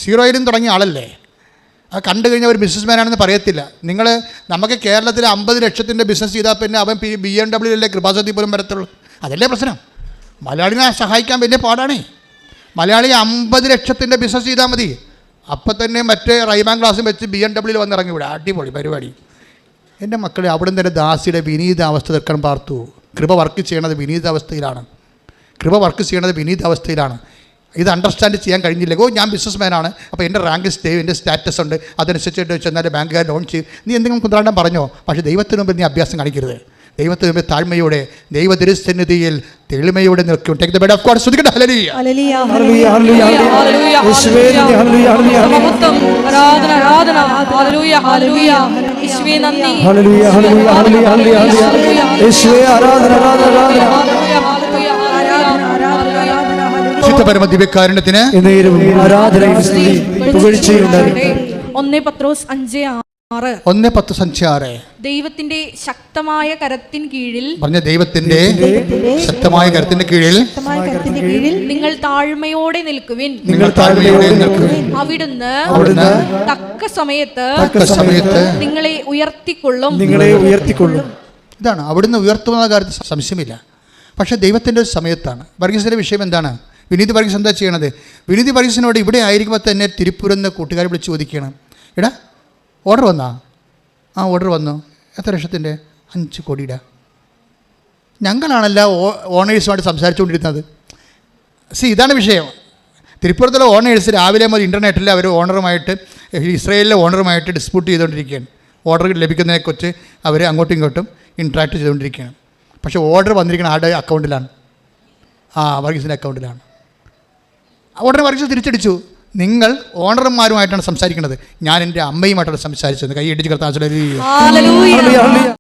D: സീറോയിലും തുടങ്ങിയ ആളല്ലേ, അത് കണ്ടു കഴിഞ്ഞാൽ ഒരു ബിസിനസ്മാനാണെന്ന് പറയത്തില്ല. നമുക്ക് കേരളത്തിൽ 50 ലക്ഷത്തിൻ്റെ ബിസിനസ് ചെയ്താൽ പിന്നെ അവൻ BMW കൃപാസനത്തിൽ പോലും വരത്തുള്ളൂ. അതല്ലേ പ്രശ്നം. മലയാളിനെ സഹായിക്കാൻ വലിയ പാടാണേ. മലയാളി 50 ലക്ഷത്തിൻ്റെ ബിസിനസ് ചെയ്താൽ മതി, അപ്പം തന്നെ മറ്റേ റൈബാൻ ക്ലാസ്സും വെച്ച് BMW വന്നിറങ്ങി വിടാം. അടിപൊളി പരിപാടി. എൻ്റെ മക്കളെ അവിടെ തന്നെ ദാസിയുടെ വിനീതാവസ്ഥ തീർക്കാൻ പാർത്തു. കൃപ വർക്ക് ചെയ്യണത് വിനീതാവസ്ഥയിലാണ്. ഇത് അണ്ടർസ്റ്റാൻഡ് ചെയ്യാൻ കഴിഞ്ഞില്ല. ഞാൻ ബിസിനസ്മാനാണ്, അപ്പോൾ എൻ്റെ റാങ്ക് എൻ്റെ സ്റ്റാറ്റസ് ഉണ്ട്, അതനുസരിച്ചിട്ട് ചെന്നാൽ ബാങ്കുകാർ ലോൺ ചെയ്യും. നീ എന്തെങ്കിലും കുന്ത്രാണ്ടം പറഞ്ഞോ, പക്ഷേ ദൈവത്തിന് മുമ്പിൽ നീ അഭ്യാസം കാണിക്കരുത്. ദൈവത്തിന് മുമ്പിൽ താഴ്മയോടെ ദൈവ തിരുസന്നിധിയിൽ തെളിമയോടെ നിൽക്കും. Take the bed of God. സ്തുതിക്കട്ടെ. ഹല്ലേലൂയ,
B: ഹല്ലേലൂയ, ഹല്ലേലൂയ, ഹല്ലേലൂയ, ഹല്ലേലൂയ, ഹല്ലേലൂയ, ഹല്ലേലൂയ, ഹല്ലേലൂയ, ഹല്ലേലൂയ, ഹല്ലേലൂയ, ഹല്ലേലൂയ, ഹല്ലേലൂയ, ഹല്ലേലൂയ, യേശുവേ നന്ദി.
E: ഹല്ലേലൂയ ഹല്ലേലൂയ ഹല്ലേലൂയ ഹല്ലേലൂയ ഹല്ലേലൂയ. യേശുവേ ആരാധന ആരാധന ആരാധന.
D: വിശുദ്ധ പരമ ദിവ്യകാരുണ്യത്തിന്
E: എന്നേരവും ആരാധനയും സ്തുതിയും പുകഴ്ചയും ഉണ്ടാകട്ടെ.
B: 1 പത്രോസ് 5:6.
D: 1:10-6.
B: ദൈവത്തിന്റെ ശക്തമായ കരത്തിൻ കീഴിൽ
D: പറഞ്ഞ ദൈവത്തിന്റെ ശക്തമായ കരത്തിന്റെ കീഴിൽ
B: നിങ്ങൾ താഴ്മയോടെ നിൽക്കുവിൻ.
D: നിങ്ങൾ താഴ്മയോടെ നിൽക്കുവിൻ.
B: അവിടുന്ന് തക്ക സമയത്ത് നിങ്ങളെ ഉയർത്തിക്കൊള്ളും.
D: ഇതാണ് അവിടുന്ന് ഉയർത്തുന്ന കാര്യത്തിൽ സംശയമില്ല. പക്ഷേ ദൈവത്തിൻ്റെ ഒരു സമയത്താണ്. വർഗീസിൻ്റെ വിഷയം എന്താണ്? വിനീത് വർഗീസ് എന്താ ചെയ്യണത്? വിനീത് വർഗീസിനോട് ഇവിടെ ആയിരിക്കുമ്പോൾ തന്നെ തിരുപ്പൂരെന്ന് കൂട്ടുകാരെ വിളിച്ച് ചോദിക്കണം, എടാ ഓർഡർ വന്നാ? ആ ഓർഡർ വന്നു. എത്ര ലക്ഷത്തിൻ്റെ? 5 കോടിയുടെ. ഞങ്ങളാണല്ലോ ഓണേഴ്സുമായിട്ട് സംസാരിച്ചുകൊണ്ടിരുന്നത്. ഇതാണ് വിഷയം. തിരുപ്പൂരത്തുള്ള ഓണേഴ്സ് രാവിലെ മുതൽ ഇൻ്റർനെറ്റിൽ അവർ ഓണറുമായിട്ട്, ഇസ്രയേലിലെ ഓണറുമായിട്ട് ഡിസ്പ്യൂട്ട് ചെയ്തുകൊണ്ടിരിക്കുകയാണ്. ഓർഡർ ലഭിക്കുന്നതിനെക്കുറിച്ച് അവർ അങ്ങോട്ടും ഇങ്ങോട്ടും ഇൻട്രാക്ട് ചെയ്തുകൊണ്ടിരിക്കുകയാണ്. പക്ഷേ ഓർഡർ വന്നിരിക്കുന്ന ആരുടെ അക്കൗണ്ടിലാണ്? വർഗീസിൻ്റെ അക്കൗണ്ടിലാണ്. ഓർഡർ വർഗീസ് തിരിച്ചടിച്ചു. നിങ്ങൾ ഓണർമാരുമായിട്ടാണ് സംസാരിക്കുന്നത്, ഞാൻ എൻ്റെ അമ്മയുമായിട്ടാണ് സംസാരിച്ചത്. കൈ ഇടിച്ച് കർത്താവ്.
B: ഹല്ലേലൂയ.